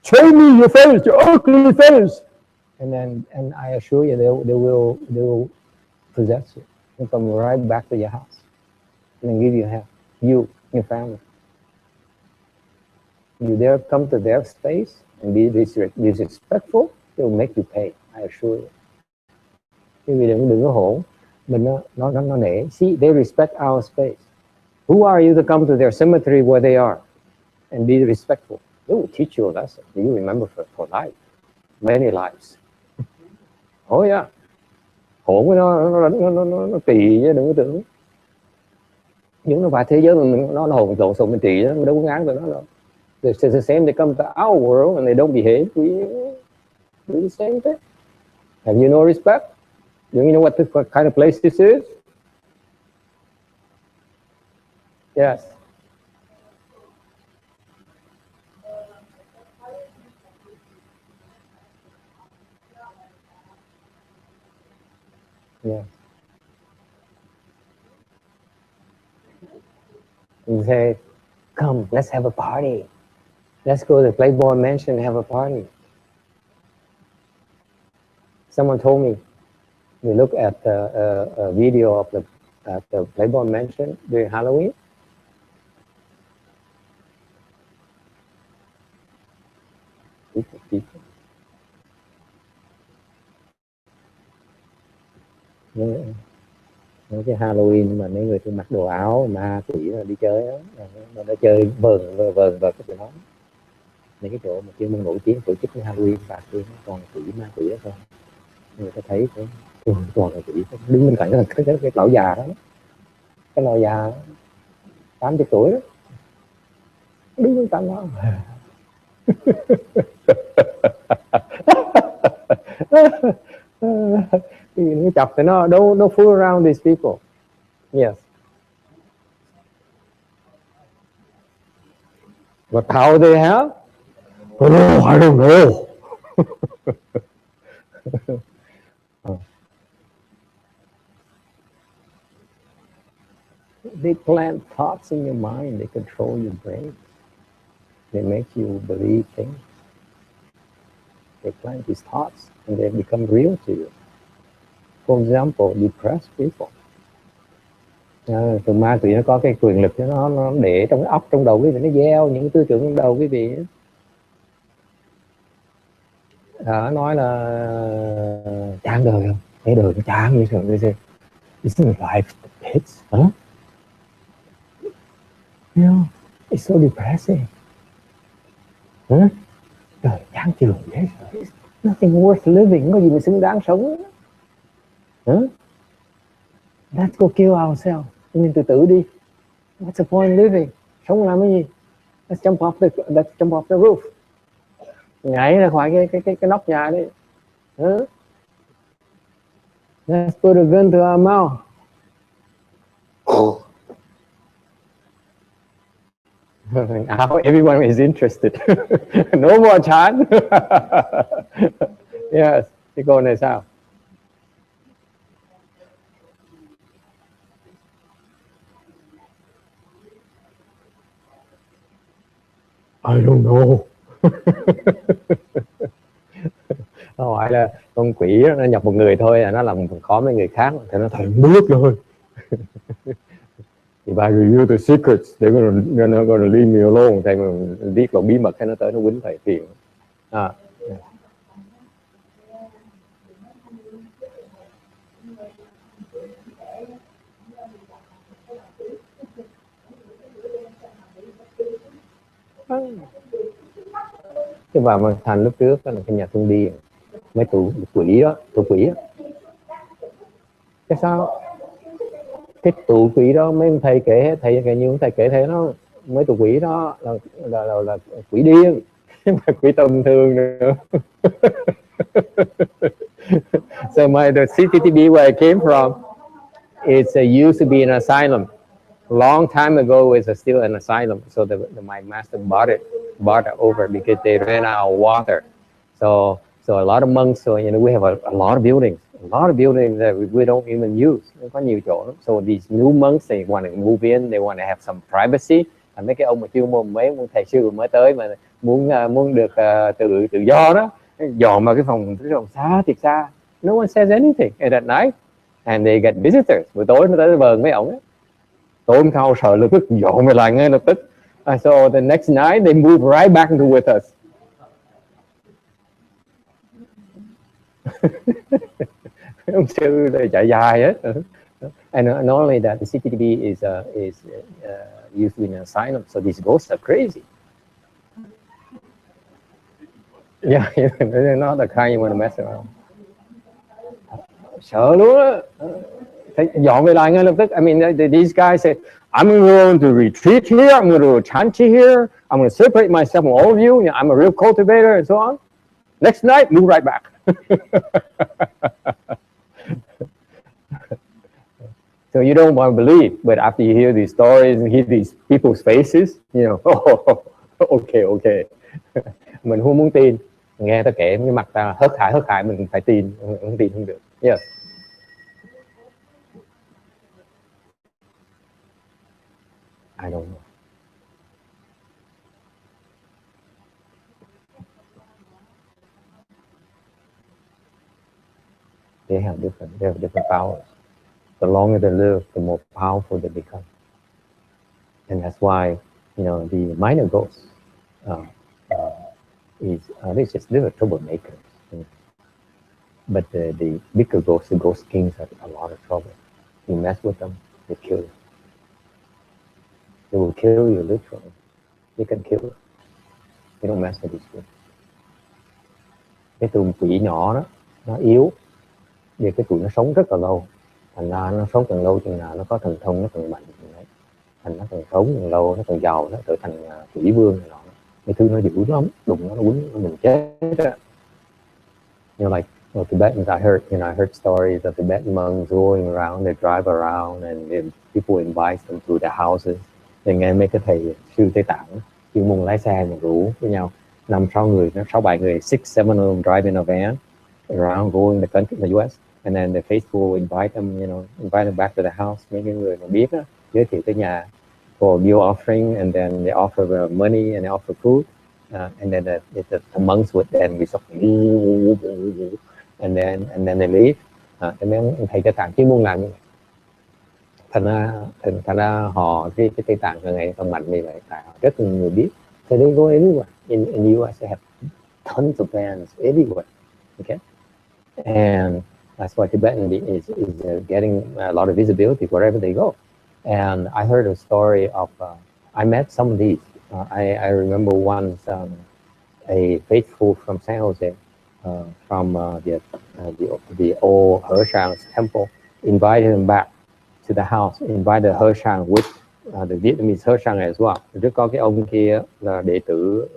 S1: show me your face, your ugly face. And I assure you, they will possess you and come right back to your house and then give you help. You, your family. You dare come to their space and be disrespectful, they will make you pay. I assure you. Vì đừng có hỗn, mình nó nể. See, they respect our space. Who are you to come to their cemetery where they are and be respectful? They will teach you a lesson. You remember for life, many lives. Oh yeah. Hỗn với nó kỳ chứ, đừng có tưởng. Nhưng nó phải thế giới mình nó hỗn lộn xộn mình kỳ đó, mình đâu có ngán tụi nó đâu. It's the same, they come to our world and they don't behave. We do the same thing. Have you no respect? Do you know what kind of place this is? Yes. Yeah. You say, come, let's have a party. Let's go to the Playboy Mansion and have a party. Someone told me, we look at a video of the Playboy Mansion during Halloween. People. Nói cái Halloween mà mấy người mặc đồ áo ma quỷ đi chơi đó, nó chơi vờn vào cái đó. Những cái chỗ mà chuyên môn nổi tiếng tổ chức cái Halloween và kia còn quỷ ma quỷ đó thôi. Người ta thấy toàn là quỷ, đứng bên cạnh cái lão già đó, cái lão già 80 tuổi đó, đứng bên cạnh đó. Nó chọc thì nó don't fool around these people. Yes. But how they have? Oh, I don't know. They plant thoughts in your mind. They control your brain. They make you believe things. They plant these thoughts and they become real to you. For example, depressed people. Tụi ma tụi nó có cái quyền lực nó để trong cái óc, trong đầu quý vị, nó gieo những cái tư tưởng trong đầu quý vị. Nói là chán đời không? Thấy đời nó chán như thế nào? Isn't life the pits? Huh? You know, it's so depressing. Huh? Trời, chán chường dễ sợ. Nothing worth living. Không có gì mà xứng đáng sống. Huh? Let's go kill ourselves. Nên tự đi. What's the point living? Sống làm cái gì? Let's jump off the roof. Nhảy ra khỏi cái nóc nhà đi. Huh? Let's put a gun to our mouth. Now everyone is interested. No more chance. Yes. Thì cô này sao? I don't know. Nó hỏi là con quỷ nó nhập một người thôi, nó làm khó mấy người khác thì nó thành bước thôi. If I reveal the secrets, they're gonna leave me alone. Thầy mà biết lộ bí mật hay nó tới nó quýnh thầy phiền. Cái bà Văn Thành lúc trước đó là cái nhà thương điên, mấy tụ quỷ đó, tụ quỷ đó. Cái sao cái tụ quỷ đó mấy thầy kể, thầy như thầy kể thế đó, mấy tụ quỷ đó là quỷ điên, chứ mà quỷ tầm thường nữa. So the CCTV where I came from, it's used to be an asylum. Long time ago, it's still an asylum. So my master bought it over because they ran out of water. So a lot of monks. So we have a lot of buildings that we don't even use. Có nhiều chỗ lắm. So these new monks, they want to move in, they want to have some privacy. Mấy cái ông mà chưa môn mấy thầy sư mới tới mà muốn được tự do đó, dọn vào cái phòng xa thiệt xa. No one says anything at night, and they get visitors. Buổi tối nó tới vờn mấy ổng ấy. Tối hôm sau sợ lập tức dọn về lại ngay lập tức. So the next night they move right back into with us. Ông sư chạy dài hết. And not only that, the CCTV is used in an asylum, so these ghosts are crazy. Yeah, they're not the kind you want to mess around. Sợ luôn á. Dọn về lại ngay lập tức. I mean, these guys say, I'm going to retreat here, I'm going to chanchi here, I'm going to separate myself from all of you, I'm a real cultivator, and so on. Next night, move right back. So you don't want to believe, but after you hear these stories and hear these people's faces, oh, okay. Mình không muốn tin. Nghe ta kể cái mặt ta hớt hải mình phải tin, không tin không được. Yes. I don't know. They have different powers. The longer they live, the more powerful they become. And that's why, the minor ghosts they're troublemakers. But the bigger ghosts, the ghost kings, are a lot of trouble. You mess with them, they kill you. They will kill you literally. They can kill you. You don't mess with these people. Cái tụi quỷ nhỏ đó, nó yếu, vì cái tụi nó sống rất là lâu. Thành ra nó sống càng lâu chừng nào nó có thần thông, nó càng mạnh chừng đấy. Thành nó càng sống càng lâu, nó càng giàu, nó trở thành quỷ vương này nọ. Cái thứ nó dữ lắm, đụng nó quýnh mình chết đó. Like Tibetans, I heard stories of Tibetan monks going around, they drive around and people invite them to their houses. Thì nghe mấy cái thầy sư Tây Tạng chuyên môn lái xe mà rủ với nhau 5-6 người, 6-7 người, 6-7 of them driving a van around going the country, the US, and then the faithful invite them back to the house. Mấy cái người mà biết đó, giới thiệu tới nhà for a meal offering, and then they offer money and they offer food, and then the monks would then be something, and then they leave. Cái mấy thầy Tây Tạng chuyên môn làm như vậy. Thành ra họ cái Tây Tạng ngày còn mạnh như vậy, tại họ rất nhiều người biết. So they go everywhere. In the US, they have tons of bands everywhere. Okay, and that's why Tibetan is getting a lot of visibility wherever they go. And I heard a story of I met some of these. I remember once a faithful from San Jose, from the old Hershang's temple, invited him back to the house, invited Hershang with the Vietnamese Hershang as well. Trước có cái ông kia là đệ tử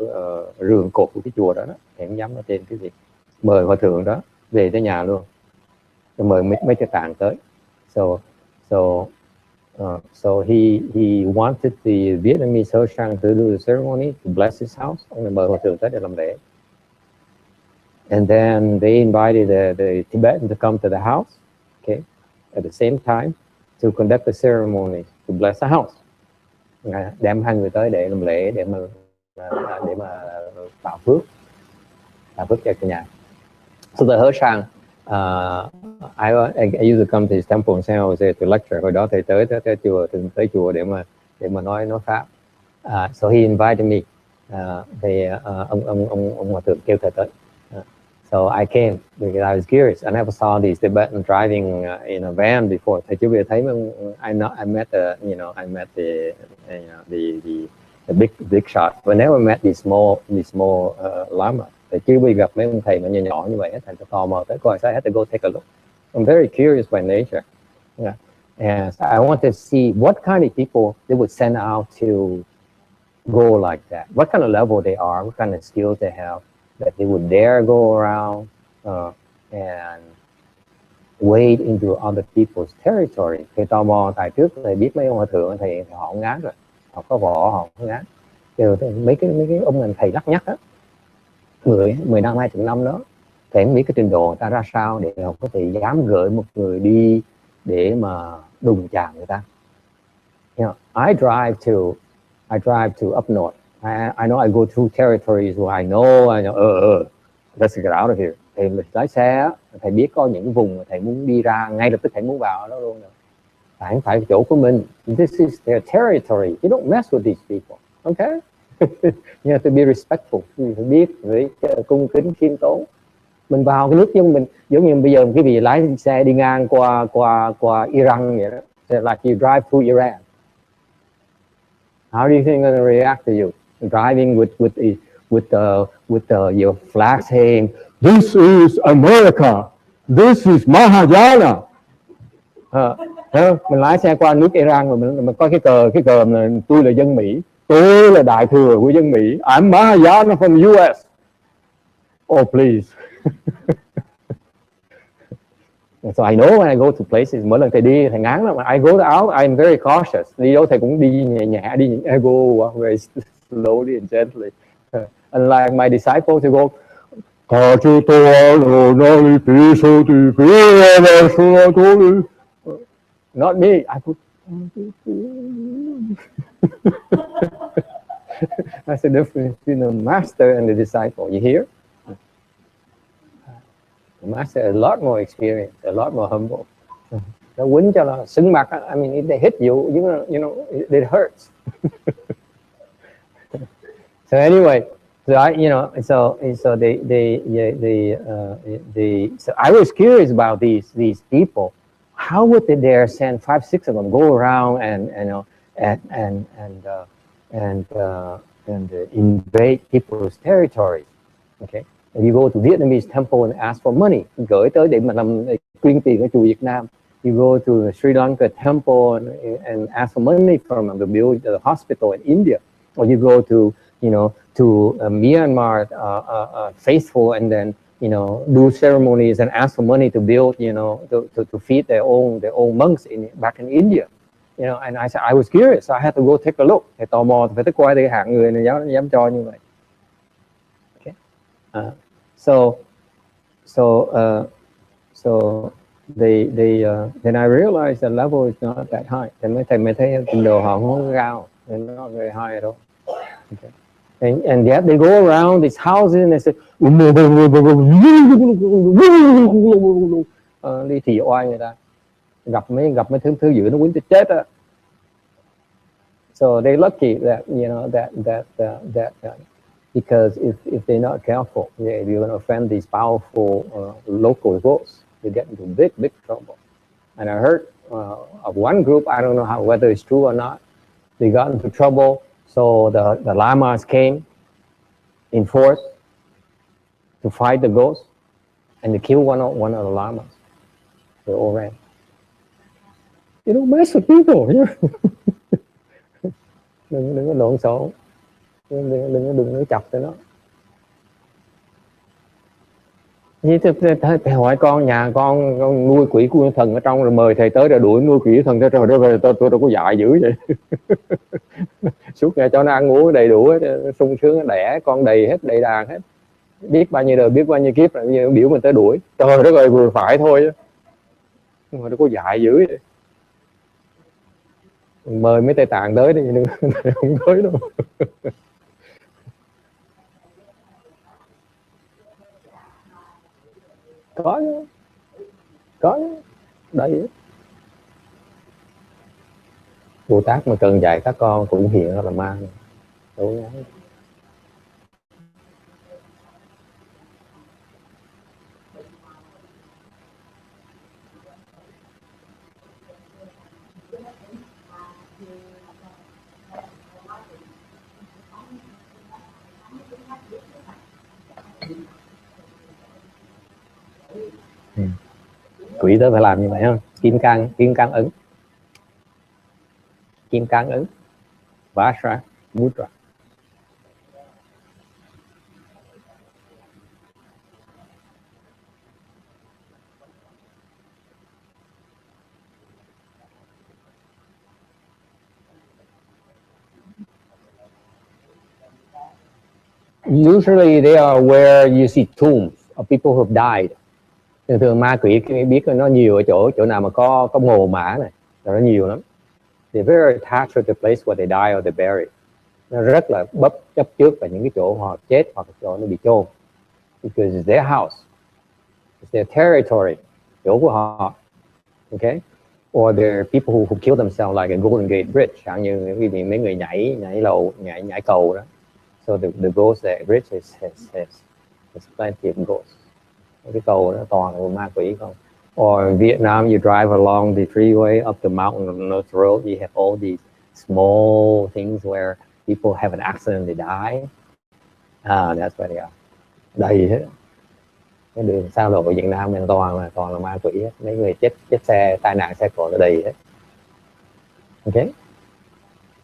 S1: rường cột của cái chùa đó, hẹn nhắm ở trên cái gì, mời hòa thượng đó về tới nhà luôn, rồi mời mấy cái tạng tới. So he wanted the Vietnamese Hershang to do the ceremony to bless his house. Ông mời hòa thượng tới để làm lễ. And then they invited the Tibetan to come to the house, okay, at the same time to conduct the ceremony to bless the house. Đem hai người tới để làm lễ, để mà tạo phước cho cả nhà. So the Hershang, I used to come to his temple in San Jose to lecture. Hồi đó thầy tới chùa để mà nói pháp. So he invited me. Ông hòa thượng kêu thầy tới. So I came because I was curious. I never saw these Tibetans driving in a van before. Thầy chưa bao giờ thấy I met the the big shot. I never met these small llama. Thì chưa bao gặp mấy ông thầy mà nhỏ nhỏ như vậy hết, thành tò mò tới coi. So I had to go take a look. I'm very curious by nature. Yeah. And I want to see what kind of people they would send out to go like that. What kind of level they are, what kind of skills they have, that they would dare go around and wade into other people's territory. Thì tò mò, tại trước thầy biết mấy ông hòa thượng thì họ không ngán rồi, họ có võ, họ không ngán. Rồi mấy cái ông thầy lắc nhắc á, 10 năm 20 năm đó, thầy không biết cái trình độ người ta ra sao để họ có thể dám gửi một người đi để mà đụng chạm người ta. You know, I drive to up north. I know I go through territories where I know let's get out of here. Thầy lái xe, thầy biết có những vùng mà thầy muốn đi ra, ngay lập tức thầy muốn vào đó luôn rồi. Không phải chỗ của mình. This is their territory. You don't mess with these people. Okay? You have to be respectful. Phải biết, phải cung kính, khiêm tốn. Mình vào cái nước giống như bây giờ cái vị lái xe đi ngang qua Iran vậy đó. So like you drive through Iran. How do you think they're going to react to you? Driving with your flag saying, "This is America. This is Mahayana." Mình lái xe qua nước Iran mà mình có cái cờ là tôi là dân Mỹ, tôi là đại thừa của dân Mỹ. I'm Mahayana from US. Oh please. So I know when I go to places, mỗi lần thầy đi thầy ngán lắm. I go out, I'm very cautious. Đi đâu thầy cũng đi nhẹ, I go very slowly and gently. Unlike my disciples, they go, not me. I go, that's the difference between the master and the disciple. You hear? The master is a lot more experienced, a lot more humble. Nó quýnh cho nó sưng mặt. I mean, if they hit you, you know, it hurts. So anyway, so so I was curious about these people. How would they dare send 5, 6 of them go around and invade people's territories? Okay. And you go to Vietnamese temple and ask for money, gửi tới để mà làm quyên tiền ở chùa Việt Nam. You go to Sri Lanka temple and ask for money from them to build the hospital in India. Or you go to Myanmar faithful and then do ceremonies and ask for money to build to feed their own monks back in India. And I said I was curious, so I had to go take a look. Thì tò mò phải tới coi cái hạng người này dám cho như vậy. Okay. So then I realized the level is not that high. Thì mới thấy trình độ họ không cao, they're not very high at all. Okay. And yet they go around these houses and they say, đi thị oai người ta, gặp mấy thứ dữ nó quýnh tới chết á. So they're lucky that that because if they're not careful, if you're going to offend these powerful local ghosts, you get into big trouble. And I heard of one group, I don't know whether it's true or not, they got into trouble. So the lamas came in force to fight the ghosts, and they killed one of the lamas. They all ran. You don't mess with people. đừng có lộn xộn, đừng có chọc cho nó. Như thầy hỏi con, nhà con nuôi quỷ của thần ở trong, rồi mời thầy tới rồi đuổi nuôi quỷ thần, rồi tôi đâu có dạy dữ vậy. Suốt ngày cho nó ăn uống đầy đủ, sung sướng, đẻ con đầy hết, đầy đàn hết, biết bao nhiêu đời, biết bao nhiêu kiếp, rồi biểu mình tới đuổi. Trời đất ơi, vừa phải thôi, nhưng mà đâu có dạy dữ vậy. Mời mấy Tây Tạng tới đi, đừng không tới đâu. Có đây. Bồ Tát mà cần dạy các con cũng hiện ra là ma. Đúng. quỷ tới phải làm như vậy không? Kim cang ứng, kim cang ứng, Vajra Mudra. Usually they are where you see tombs of people who have died. Thường ma quỷ biết nó nhiều ở chỗ nào mà có mồ mả này, nó nhiều lắm. They're very attached to the place where they die or they bury. Nó rất là chấp trước vào những cái chỗ họ chết hoặc chỗ nó bị chôn. Because it's their house, it's their territory, chỗ của họ. Okay? Or there are people who kill themselves like a Golden Gate Bridge, chẳng như mấy người nhảy cầu đó. So the ghost that bridge has plenty of ghosts. Cái cầu đó toàn là ma quỷ không. Or in Vietnam, you drive along the freeway up the mountain on North Road, you have all these small things where people have an accident, they die. That's where they are. Đầy hết. Cái đường xa lộ Việt Nam mình toàn là ma quỷ hết. Mấy người chết xe, tai nạn xe cộ nó đầy hết. Okay?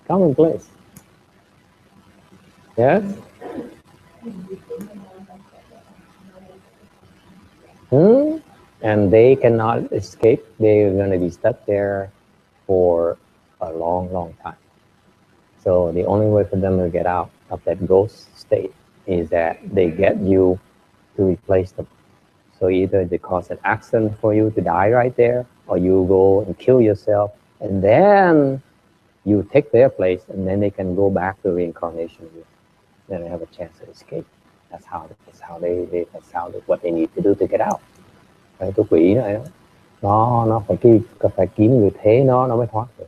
S1: Common place. Yes? And they cannot escape. They're going to be stuck there for a long, long time. So the only way for them to get out of that ghost state is that they get you to replace them. So either they cause an accident for you to die right there, or you go and kill yourself, and then you take their place, and then they can go back to reincarnation. Then they have a chance to escape. That's how what they need to do to get out. Cái quỷ này nó phải kiếm người thế nó mới thoát được.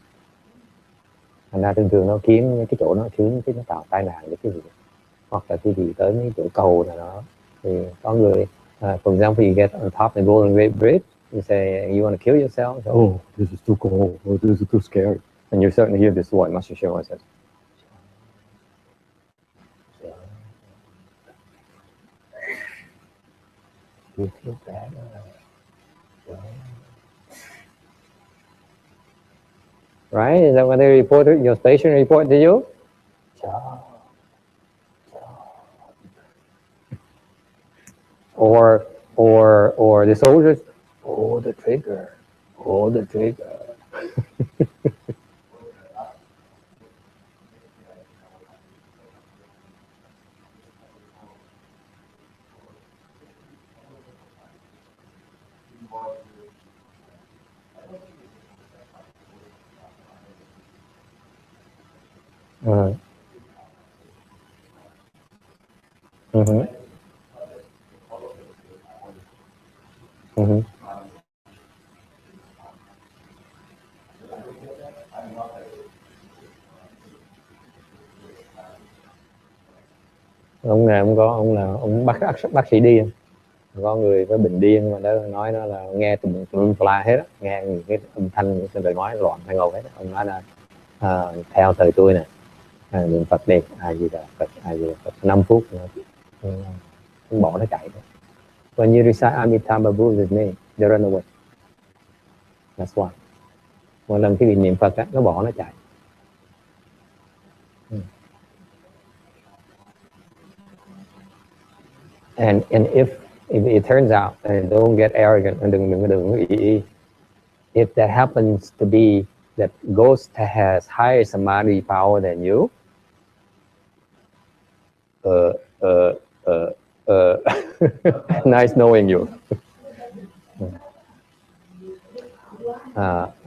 S1: Thành ra thường nó kiếm cái chỗ nó kiếm cái nó tạo tai nạn với cái gì, hoặc là cái gì tới mấy chỗ cầu này đó thì có người for example you get on top of the Golden Gate Bridge, you say you want to kill yourself, so, oh this is too cold, or this is too scary, and you certainly hear this voice, Master Shimon says. You feel bad. Right? Is that what they reported? Your station report to you? Or the soldiers? Hold the trigger. Hold the trigger. Ông này ông bác sĩ điên, có người với bệnh điên mà đó nói nó là nghe tùm la hết, nghe cái âm thanh trên đời nói loạn thay ngầu hết. Ông nói là theo thời tôi nè, niệm Phật đi, ai gì là Phật 5 phút nó bỏ nó chạy. When you recite Amitabha Buddha's name, they run away. That's why. Mỗi lần cái vị niệm Phật á, nó bỏ nó chạy. And if it turns out, and don't get arrogant, đừng ý. If that happens to be that ghost has higher samadhi power than you, nice knowing you.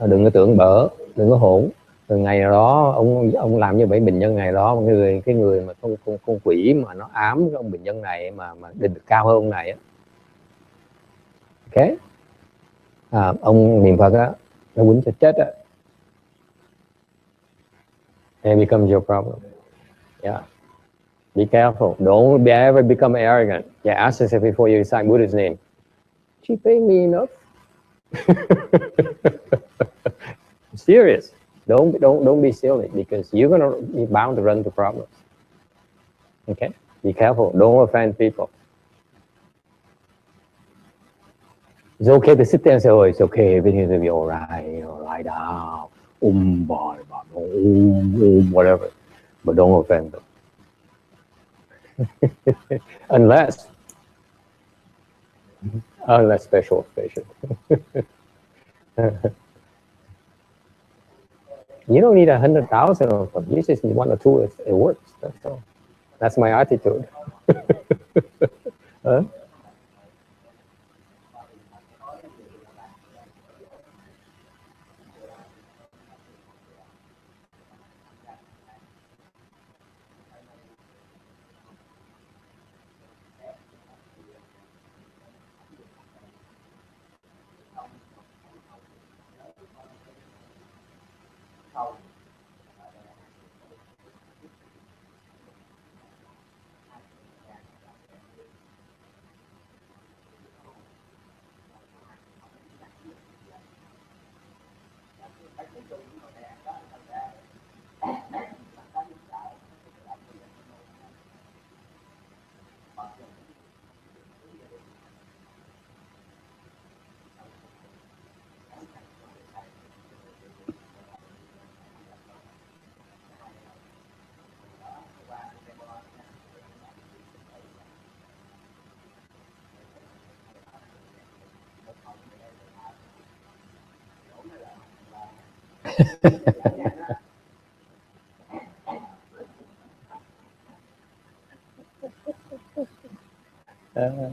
S1: Đừng có tưởng bở, đừng có hỗn. Từ ngày nào đó ông làm như vậy bệnh nhân ngày đó, cái người mà con quỷ mà nó ám cái ông bệnh nhân này mà định cao hơn ông này á. Okay? Ông niệm Phật á, nó quýnh cho chết á. It becomes your problem. Yeah. Be careful. Don't ever become arrogant. Yeah, ask yourself before you recite Buddha's name. She paid me enough. Serious. Don't be silly, because you're gonna be bound to run into problems. Okay? Be careful. Don't offend people. It's okay to sit there and say, oh, it's okay, everything's gonna be all right, you know, lie down, whatever, but don't offend them. unless special. You don't need 100,000 of them. You just need 1 or 2. It works. That's all. That's my attitude. Huh?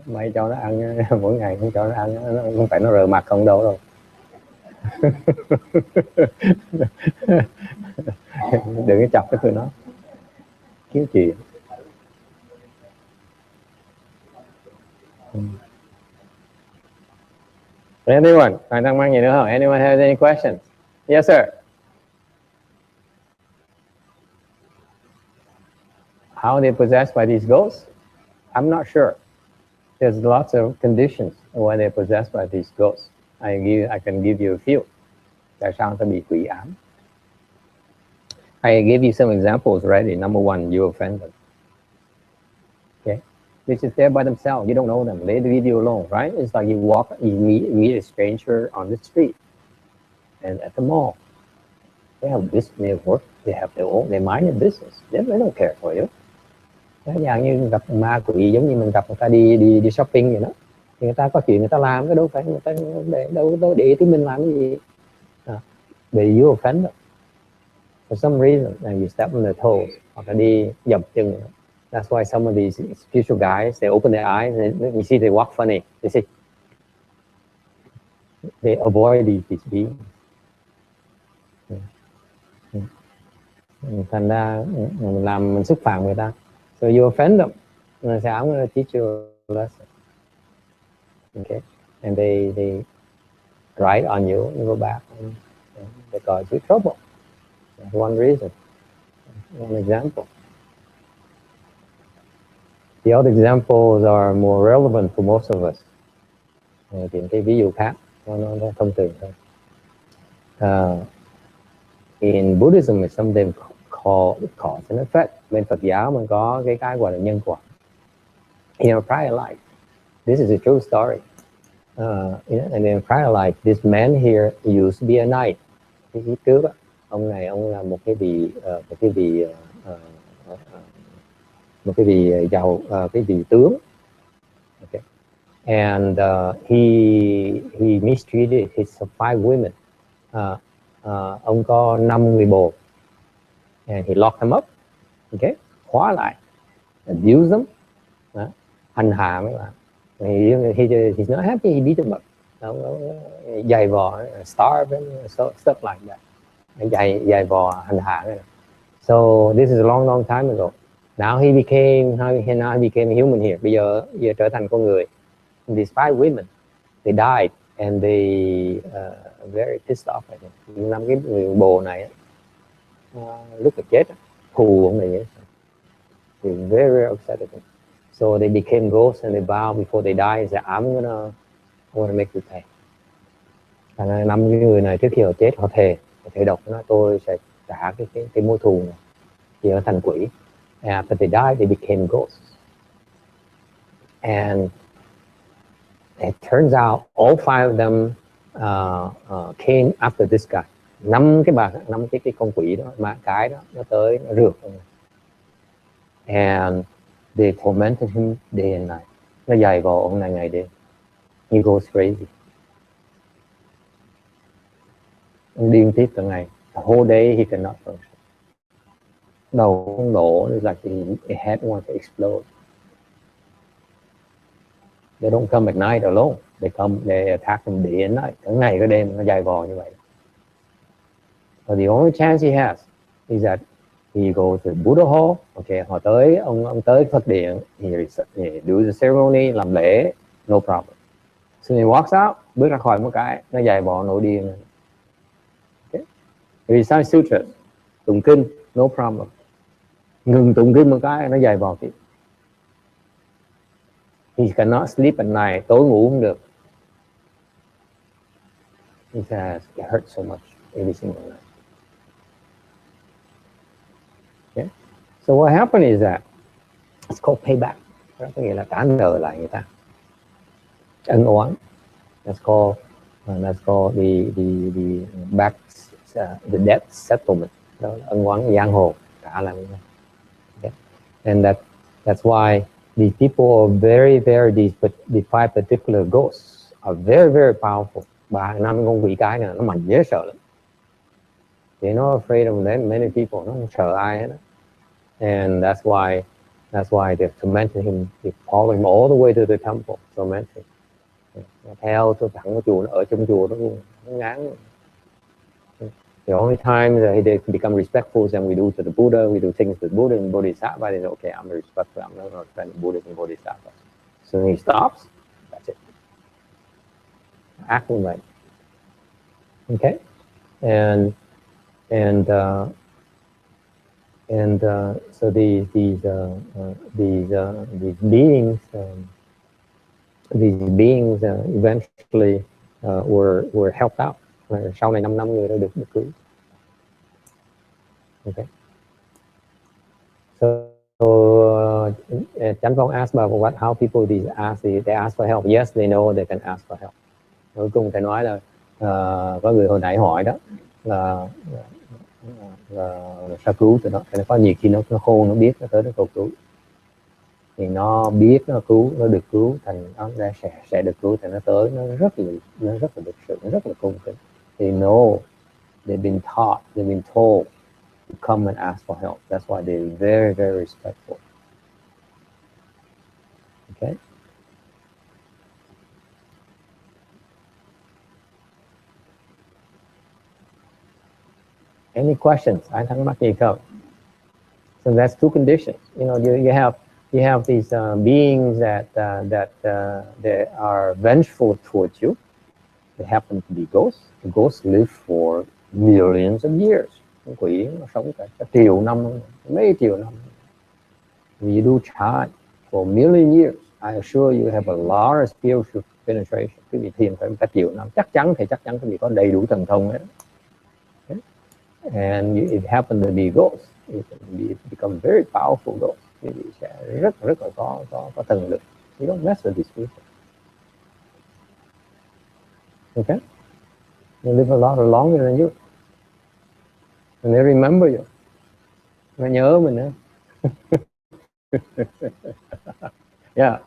S1: Mày cho nó ăn mỗi ngày, không cho nó ăn, nó không phải nó rờ mặt không đâu. Đừng có chọc cái tụi nó kiếm chuyện. Anyone? Còn thắc mắc gì nữa không? Anyone has any questions? Yes, sir. How are they possessed by these ghosts? I'm not sure. There's lots of conditions when they're possessed by these ghosts. I can give you a few. Tại sao ta bị quỷ ám? I gave you some examples already. Number one, you offend them. Okay, they're just there by themselves. You don't know them. They leave you alone, right? It's like you meet a stranger on the street and at the mall. They have business, they work, they have their mind in business. They don't care for you. Thế dạng như gặp ma quỷ giống như mình gặp người ta đi shopping vậy đó. Thì người ta có chuyện người ta làm, cái đâu phải người ta đâu để tí mình làm cái gì. But you offend them for some reason and you step on their toes, hoặc là đi dậm chân. That's why some of these spiritual guys, they open their eyes and you see they walk funny. You see, they avoid these beings. Thành ra mình xúc phạm người ta. So you offend them. And I say, I'm going to teach you a lesson. Okay, and they write on you and go back and they cause you trouble. That's one reason, one example. The other examples are more relevant for most of us. Tìm cái ví dụ khác nó thông thường thôi. In Buddhism, it's something called cause and effect. Bên Phật giáo mình có cái gọi là nhân quả. In a prior life, this is a true story. And in prior life, this man here used to be a knight. Cái trước đó, ông này ông là một cái vị giàu, cái vị tướng. Okay. And he mistreated his 5 women. Ông có 5 người bồ. And he locked them up. Okay, khóa lại, abuse them, hành hạ mấy bạn. He's not happy. He beat them up. Dày vò, starve and stuff like that. Dày vò, hành hạ. So this is a long time ago. Now he became a human here. Bây giờ trở thành con người. And these 5 women, they died and they very pissed off at him. 5 cái người bồ này lúc mà chết thù ông này vậy. They're very upset at him. So they became ghosts and they vow before they die, they say, I want to make you pay. Thành ra 5 cái người này trước khi họ chết họ thề độc, nói tôi sẽ trả cái mối thù này. Thì họ thành quỷ. And after they died, they became ghosts. And It turns out all 5 of them came after this guy. 5 cái con quỷ đó, ma cái đó, nó tới nó rượt ông. And they tormented him day and night. Nó dày vò ông này ngày đêm. He goes crazy. Ông điên tiết cả ngày. The whole day he cannot function. Đầu ông nổ, it's like the head wants to explode. They don't come at night alone. They attack him day and night. Cả ngày cả đêm nó dày vò như vậy. So the only chance he has is that he goes to Buddha Hall. Okay, họ tới, ông tới Phật điện, he do the ceremony, làm lễ, no problem. So he walks out, bước ra khỏi một cái, nó dày vò nổi điên. Okay. Recite sutras, tụng kinh, no problem. Ngừng tụng kinh một cái, nó dày vò tiếp. He cannot sleep at night, tối ngủ không được. He says, it hurts so much every single night. Okay. So what happened is that it's called payback. Đó có nghĩa là trả nợ lại người ta. Ân oán. That's called the debt settlement. Đó là ân oán giang hồ, trả lại. Okay. And that's why these people are the 5 particular ghosts are very, very powerful. 5 con quỷ cái này nó mạnh dễ sợ lắm. They're not afraid of many people. Nó không sợ ai hết. And that's why they've tormented him. They follow him all the way to the temple, tormenting. Theo tôi thẳng ở chùa, ở trong chùa đó luôn, nó ngán. The only time that they become respectful is when we do to the Buddha, we do things to the Buddha and Bodhisattva. They say, okay, I'm respectful. I'm not going to offend the Buddhas and Bodhisattvas. So when he stops, that's it. Acting right. Okay, and so these beings eventually were helped out. Sau này 5 người đã được cứu. Okay. So Chánh Phong asked about how people they ask for help. Yes, they know they can ask for help. Cuối cùng thầy nói là có người hồi nãy hỏi đó là sao cứu tụi nó. Thì có nhiều khi nó khôn, nó biết nó tới nó cầu cứu. Thì nó biết nó cứu, nó được cứu, thành nó sẽ được cứu, thì nó tới, nó rất là lịch sự, nó rất là cung kính. They know, they've been taught, they've been told to come and ask for help. That's why they're very, very respectful. Okay. Any questions? Ai thắc mắc gì không? So that's 2 conditions. You know, you have these beings that they are vengeful towards you. They happen to be ghosts. The ghosts live for millions of years. Con quỷ nó sống cả triệu năm, mấy triệu năm. When you do chant for a million years, I assure you have a lot of spiritual penetration. Quý vị thiền phải cả triệu năm, chắc chắn quý vị có đầy đủ thần thông hết. And it happened to be ghosts. It become very powerful ghosts. Quý vị sẽ rất là có thần lực. You don't mess with these people. Okay? They live a lot longer than you. And they remember you. Nó nhớ mình nữa. Yeah.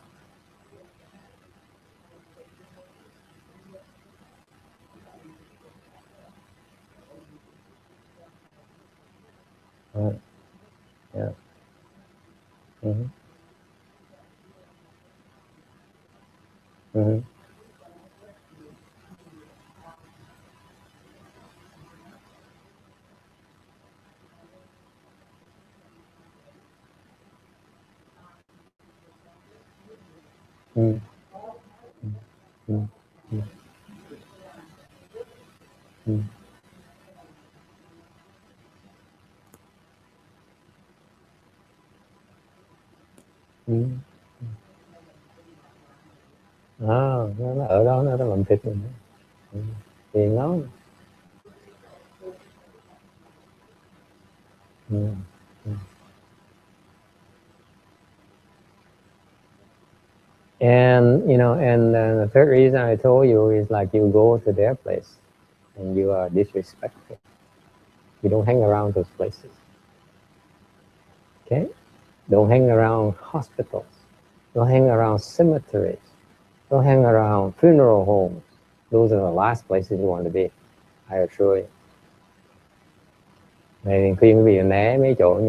S1: Yeah. Mm-hmm. Mm-hmm. Mm. Mm. Mm. Mm. Mm. Nó ở đó nó làm thịt mình. Thì nó And you know, and the third reason I told you is like you go to their place and you are disrespectful. You don't hang around those places. Okay? Don't hang around hospitals. Don't hang around cemeteries. Don't hang around funeral homes. Those are the last places you want to be. I assure you. Này khuyên quý vị né mấy chỗ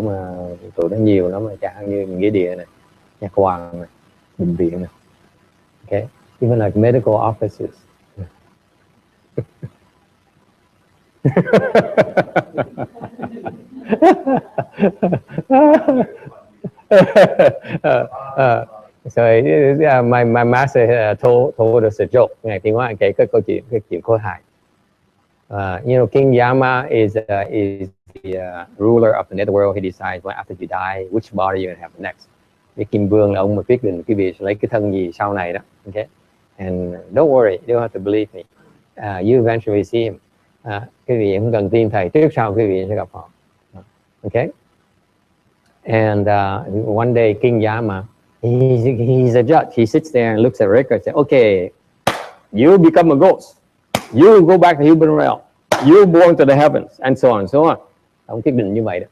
S1: mà tụi nó nhiều lắm, mà chẳng như nghĩa địa này, nhà khoa này, bệnh viện này. Okay, even like medical offices. So my master told us a joke. Ngài Tiến Hóa kể cái chuyện khôi hài. You know, King Yama is the ruler of the networld. He decides when after you die, which body you're gonna have next. Cái Kim Vương là ông mà quyết định quý vị sẽ lấy cái thân gì sau này đó. Okay, and don't worry, you don't have to believe me. You eventually see him. Quý vị không cần tin thầy, trước sau quý vị sẽ gặp họ. Okay, and one day King Yama, he's a judge. He sits there and looks at records and says, okay, you become a ghost. You go back to human realm. You born to the heavens, and so on, and so on. Ông quyết định như vậy đó.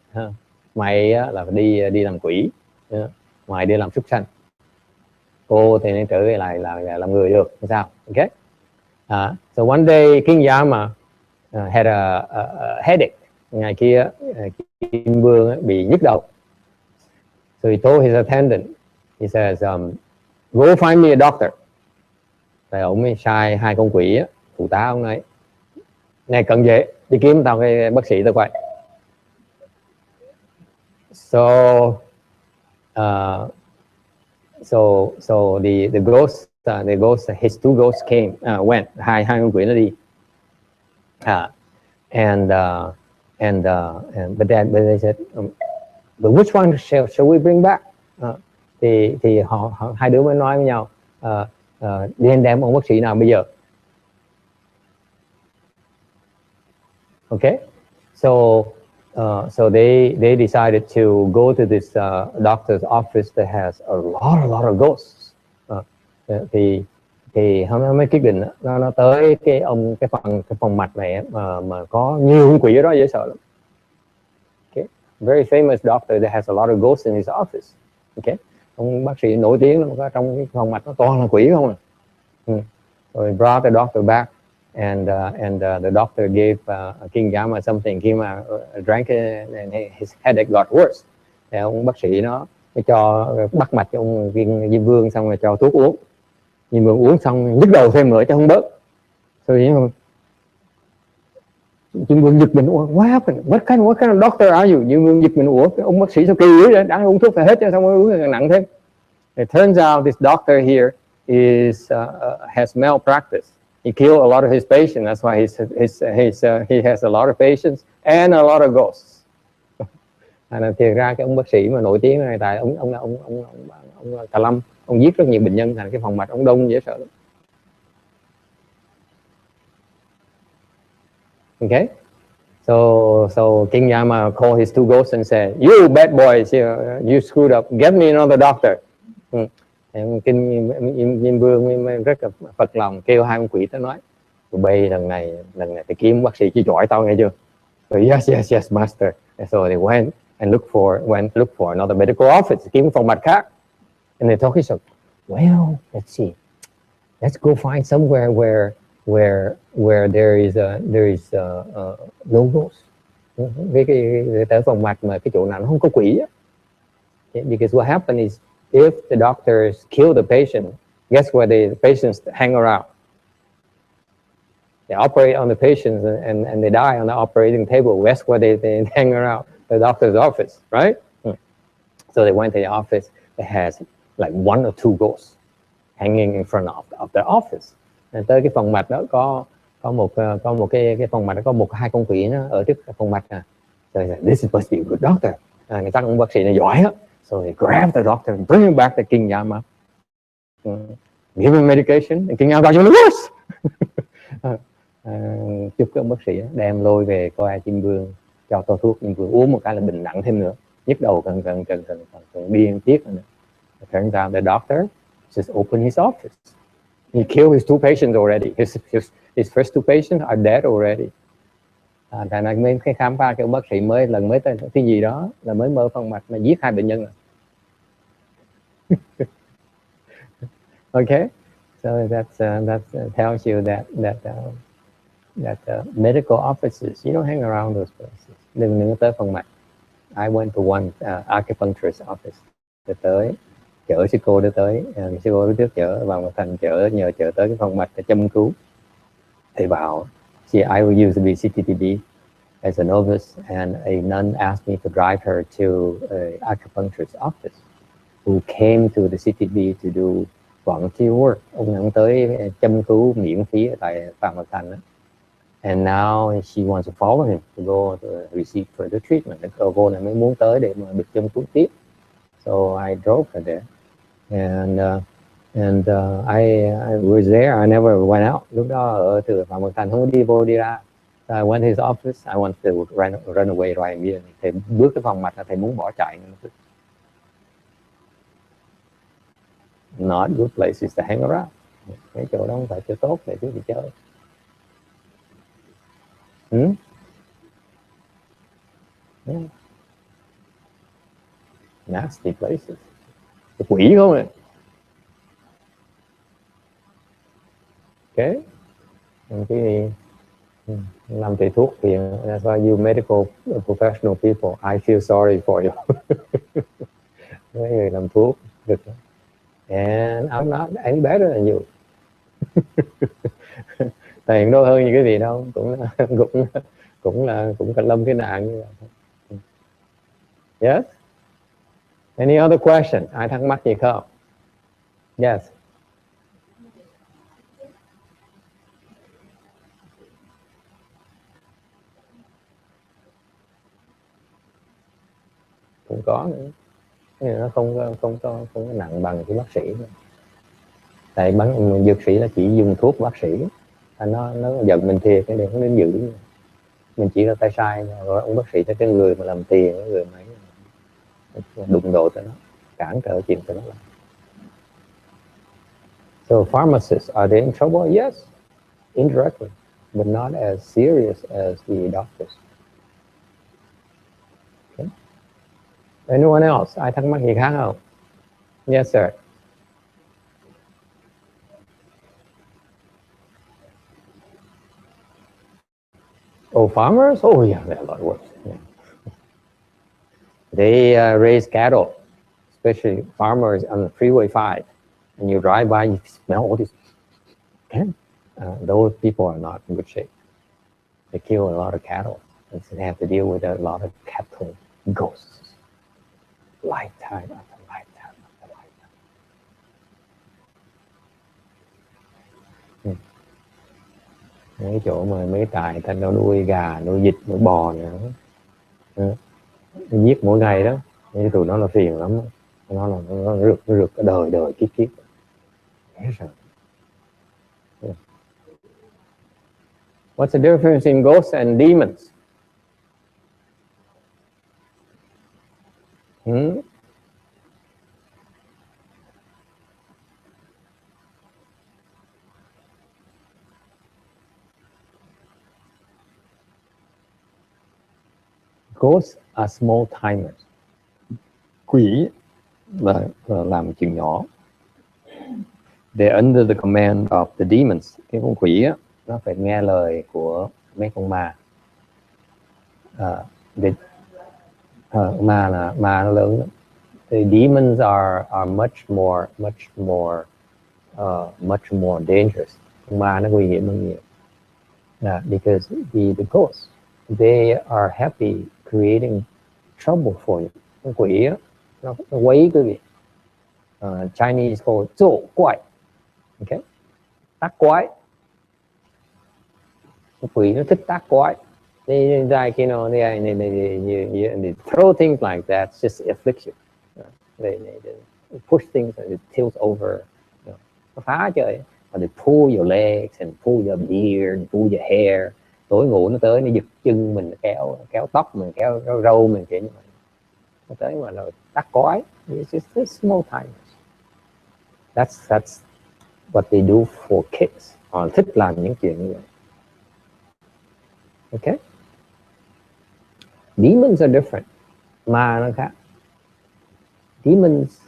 S1: Mày là đi làm quỷ, mày đi làm súc sanh. Cô thì nên trở về lại là làm người được, sao? Okay. So one day King Yama had a headache. Ngày kia Kim Vương bị nhức đầu. So he told his attendant, he says, go find me a doctor. Thì ông mới sai hai con quỷ phụ tá ông ấy, này cần dễ đi kiếm tao cái bác sĩ tao quay. So the ghost, his two ghosts came, went, hai con quỷ nó đi, but they said, but which one shall we bring back? Thì họ hai đứa mới nói với nhau, đi đem ông bác sĩ nào bây giờ? Okay, so they decided to go to this doctor's office that has a lot of ghosts. Thì hôm mới quyết định nó tới cái phòng mạch này mà có nhiều quỷ ở đó dễ sợ lắm. Okay, very famous doctor that has a lot of ghosts in his office. Okay, ông bác sĩ nổi tiếng lắm, trong cái phòng mạch nó toàn là quỷ không à. So he brought the doctor back. And the doctor gave King Yama something. King Yama drank it and his headache got worse. Thì ông bác sĩ nó cho bắt mạch cho ông Diêm Vương, xong rồi cho thuốc uống. Diêm Vương uống xong nhức đầu thêm nữa chứ không bớt. So Diêm Vương giật mình, what happened? What kind of doctor are you? Diêm Vương giật mình, ông bác sĩ sao kỳ vậy? Đã uống thuốc phải hết cho xong rồi uống nặng thêm. It turns out this doctor here has malpractice. He killed a lot of his patients. That's why he has a lot of patients and a lot of ghosts. Thiệt ra cái ông bác sĩ mà nổi tiếng này, tại ông Cà Lâm, ông giết rất nhiều bệnh nhân, thành cái phòng mạch ông đông dễ sợ lắm. Okay, so King Yama called his two ghosts and said, "You bad boys, you screwed up. Get me another doctor." Diêm Vương rất là phật lòng, kêu hai con quỷ tới nói, tụi bay lần này phải kiếm bác sĩ chỉ giỏi tao, nghe chưa? So yes master. And so they went look for another medical office, kiếm phòng mạch khác. And they told him, well, let's see, let's go find somewhere where there is no ghost. Cái tới phòng mạch mà cái chỗ nào nó không có quỷ á. Because what happened is, if the doctors kill the patient, guess where the patients hang around? They operate on the patients and they die on the operating table. Guess where they hang around? The doctor's office, right? So they went to the office that has like one or two ghosts hanging in front of the office. And tới cái phòng mạch đó có một cái phòng mạch đó có một hai con quỷ nó ở trước phòng mạch à. So this is supposed to be a good doctor. Người ta cũng bác sĩ này giỏi á. So they grabbed the doctor and bring him back to King Yama. Give him medication, and King Yama got even worse. Chúc cái ông bác sĩ đem lôi về coi Diêm Vương, cho tôi thuốc, Diêm Vương uống một cái là bệnh nặng thêm nữa, nhức đầu cần điên tiết nữa. It turns out the doctor just opened his office. He killed his 2 patients already. His first 2 patients are dead already. Thành ra mới khám phá cái bác sĩ mới lần mới tên cái gì đó là mới mơ phân mạch mà giết 2 bệnh nhân rồi. Okay, so that tells you that medical offices, you don't hang around those places. Đừng tới phân mạch. I went to one acupuncturist office. Tới chở sư cô đó tới, sư cô đó trước chở vào một thành nhờ chở tới cái phòng mạch để châm cứu. Thì bảo, I used to be CTTB as a novice, and a nun asked me to drive her to an acupuncturist office who came to the CTTB to do volunteer work. Ông nhận tới châm cứu miễn phí tại Phạm Ngọc Thành đó. And now she wants to follow him to go to receive further treatment. Cô này mới muốn tới để mà được châm cứu tiếp. So I drove her there, and I was there. I never went out. Lúc đó ở từ Phạm Ngọc Thành không đi vô đi ra. So I went to his office. I wanted to run away right immediately. Thầy bước cái phòng mạch là thầy muốn bỏ chạy. Not good places to hang around. Cái chỗ đó không phải chỗ tốt để chú đi chơi. Yeah. Nasty places. Quỷ không ạ? Okay. Cái làm thầy thuốc thì that's why you medical professional people, I feel sorry for you. Mấy người làm thuốc được. And I'm not any better than you. Tiền đâu hơn như cái gì đâu, cũng cần lâm cái nạn như vậy. Yes. Any other question? Ai thắc mắc gì không? Yes. Cũng có nữa. Nó không có nặng bằng cái bác sĩ nữa. Tại dược sĩ là chỉ dùng thuốc bác sĩ, nó giận mình thiệt cái điều không đến giữ. Mình chỉ là tay sai, rồi ông bác sĩ là cái người mà làm tiền, cái người mà đụng độ tới nó, cản trở chuyện tới nó làm. So pharmacists, are they in trouble? Yes, indirectly, but not as serious as the doctors. Okay. Anyone else? Ai thắc mắc gì khác không? Yes, sir. Oh, farmers? Oh, yeah, they're a lot worse. Yeah. They raise cattle, especially farmers on the Freeway 5. And you drive by, you smell all this. Those people are not in good shape. They kill a lot of cattle. And so they have to deal with a lot of cattle ghosts. Lifetime after lifetime after lifetime. Mấy chỗ mà mấy tài ta nó nuôi gà, nuôi vịt, nuôi bò nữa. Giết mỗi ngày đó. Nên tụi nó là phiền lắm. Nó rượt cái đời kiếp. What's the difference in ghosts and demons? Ghosts are small timers. Quỷ là làm chuyện nhỏ. They're under the command of the demons. Cái con quỷ á, nó phải nghe lời của mấy con ma. Ma nó lớn lắm. The demons are much more dangerous. Con ma nó nguy hiểm hơn nhiều. Because the ghosts, they are happy creating trouble for you. Con quỷ á, nó quấy quý vị. Chinese called 作怪. Okay, tác quái. Con quỷ nó thích tác quái. They like, they throw things like that, just afflict you. They push things and it tilts over. Nó phá chơi. They pull your legs and pull your beard, pull your hair. Tối ngủ nó tới, nó giật chân mình, kéo tóc mình, kéo râu mình, kiểu như vậy. Nó tới mà rồi tắc quái. It's just small timers. That's what they do for kids. Họ thích làm những chuyện như vậy. Okay? Demons are different. Ma nó khác. Demons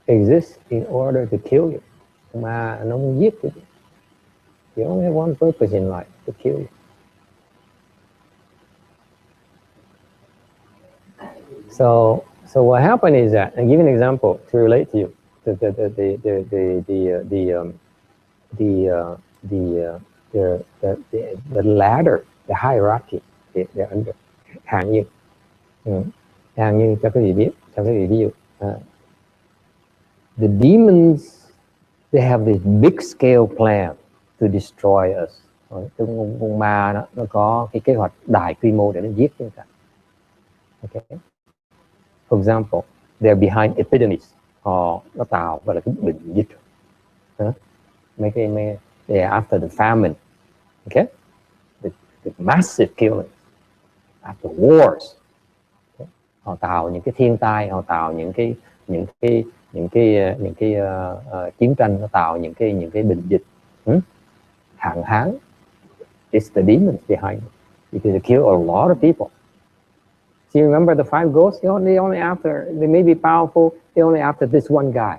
S1: exist in order to kill you. Ma nó muốn giết you. You only have one purpose in life, to kill you. So what happened is that, and give an example to relate to you, the ladder, the hierarchy, they're under. Hạng như, hạng như cho quý vị biết, cho quý vị ví dụ, the demons, they have this big scale plan to destroy us. Con ma đó, nó có cái kế hoạch đại quy mô để nó giết chúng ta. Okay. For example, they're behind epidemics. Nó tạo gọi là cái bệnh dịch. They're after the famine. Okay? The massive killing. After wars. Okay? Họ tạo những cái thiên tai, họ tạo những cái chiến tranh, nó tạo những cái bệnh dịch, hạn hán. It's the demons behind it, because they kill a lot of people. Do you remember the 5 ghosts? They only after, they may be powerful, they only after this one guy.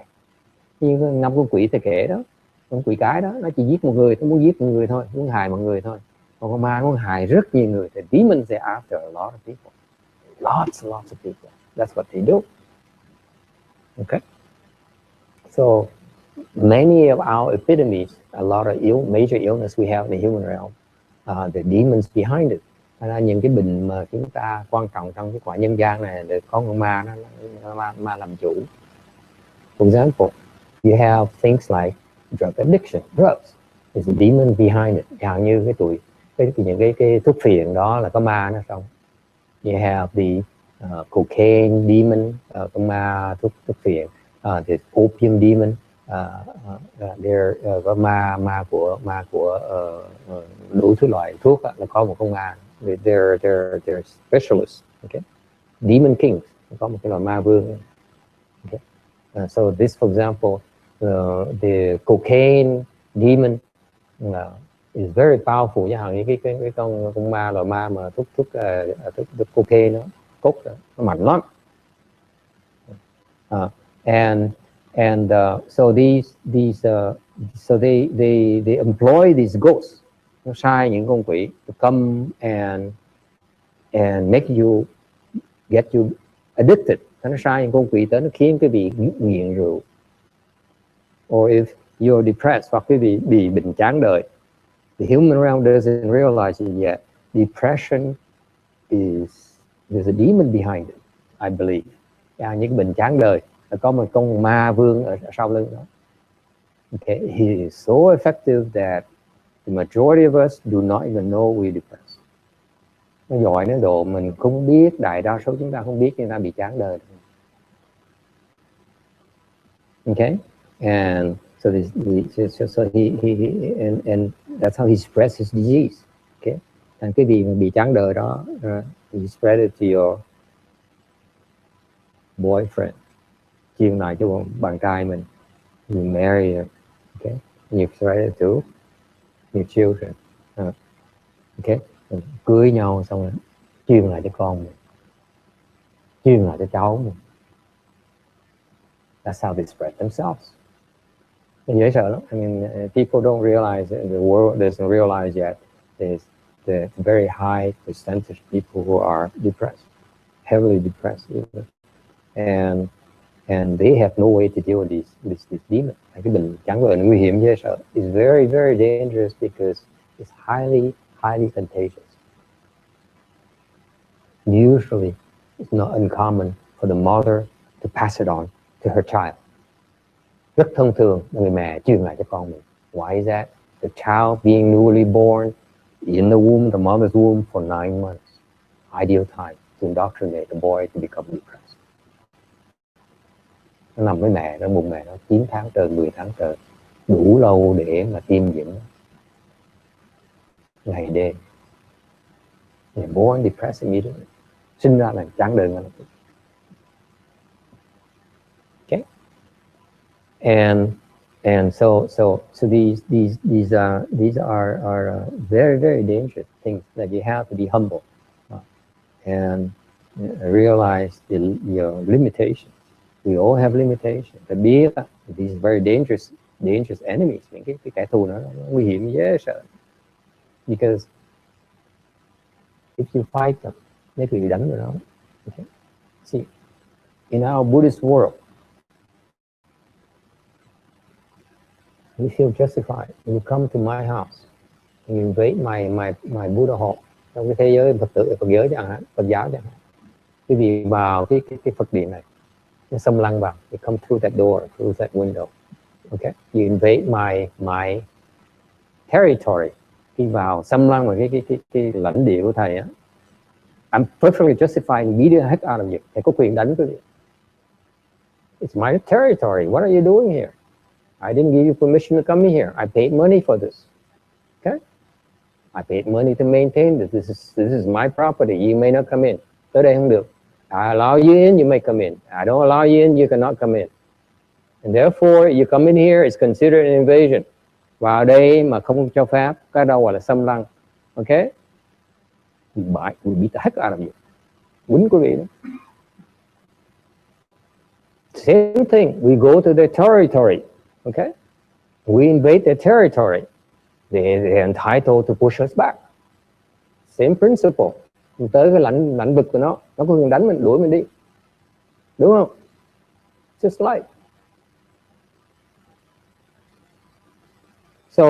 S1: Như 5 con quỷ thầy kể đó, con quỷ cái đó, nó chỉ giết một người, nó muốn giết một người thôi, muốn hại mọi người thôi. Còn con ma nó muốn hại rất nhiều người. The demons are after a lot of people, lots of people. That's what they do. Okay. So many of our epidemics, a lot of major illness we have in the human realm, the demons behind it. Những cái bệnh mà chúng ta quan trọng trong cái quả nhân gian này là có con ma, ma làm chủ. For example, you have things like drug addiction, drugs. There's a demon behind it. Chẳng như những cái thuốc phiện đó là có ma nó trong. You have the cocaine demon, con ma thuốc phiện, the opium demon, có ma của đủ thứ loại thuốc là có một con ma. They're specialists. Okay, demon kings, có một cái loại ma vương. Okay, so this, for example, the cocaine demon is very powerful. Chẳng hạn như cái con ma, loại ma mà thuốc cocaine nó cốt nó mạnh lắm. So so they employ these ghosts. Nó sai những con quỷ to come and make you, get you addicted. Nó sai những con quỷ tới nó khiến quý vị nghiện rượu. Or if you're depressed, hoặc quý vị bị bệnh chán đời. The human realm doesn't realize it yet. Depression there's a demon behind it, I believe. Những bệnh chán đời là có một con ma vương ở sau lưng đó. Okay, he is so effective that the majority of us do not even know we're depressed. Nó giỏi đến độ mình không biết, đại đa số chúng ta không biết chúng ta bị chán đời. Okay, and so he and that's how he spreads his disease. Okay, and cái gì mà bị chán đời đó, he spread it to your boyfriend, truyền lại cho bạn trai mình. You marry him. Okay, you spread it to your children. Okay, cưới nhau xong rồi truyền lại cho con mình, truyền lại cho cháu mình. That's how they spread themselves. Dễ sợ lắm. I mean, people don't realize, the world doesn't realize yet, there's the very high percentage of people who are depressed, heavily depressed even. And they have no way to deal with these demons. Cái bệnh chán đời nguy hiểm dễ sợ. It's very, very dangerous because it's highly contagious. Usually, it's not uncommon for the mother to pass it on to her child. Rất thông thường người mẹ truyền lại cho con mình. Why is that? The child being newly born in the womb, the mother's womb, for 9 months. Ideal time to indoctrinate the boy to become depressed. Nó nằm với mẹ, nó bụng mẹ nó 9 tháng trời, 10 tháng trời, đủ lâu để mà tiêm nhiễm ngày đêm. They're born depressed immediately. Sinh ra là chán đời ngay lập tức. Okay. And so these are very, very dangerous things that you have to be humble and realize your limitations. We all have limitations. Phải biết these very dangerous enemies, những cái kẻ thù nó nguy hiểm dễ sợ. Because if you fight them, nếu bị đánh vào nó. Okay. See, in our Buddhist world, you feel justified. You come to my house, you invade my Buddha hall. Trong cái thế giới Phật giới chẳng hạn, Phật giáo chẳng hạn, quý vị vào cái Phật điện này, nó xâm lăng vào, you come through that door, through that window, okay? You invade my territory, khi vào xâm lăng vào cái lãnh địa của thầy á, I'm perfectly justified in beating the heck out of you. Thầy có quyền đánh quý vị. It's my territory. What are you doing here? I didn't give you permission to come in here. I paid money for this. Okay? I paid money to maintain this. This is my property. You may not come in. Tới đây không được. I allow you in, you may come in. I don't allow you in, you cannot come in. And therefore, you come in here, it's considered an invasion. Vào đây mà không cho phép, cái đâu gọi là xâm lăng. Okay? We beat the heck out of you. Quýnh quý vị đó. Same thing. We go to their territory. Okay? We invade their territory. They're entitled to push us back. Same principle. Mình tới cái lãnh vực của nó có quyền đánh mình, đuổi mình đi. Đúng không? Just like. So,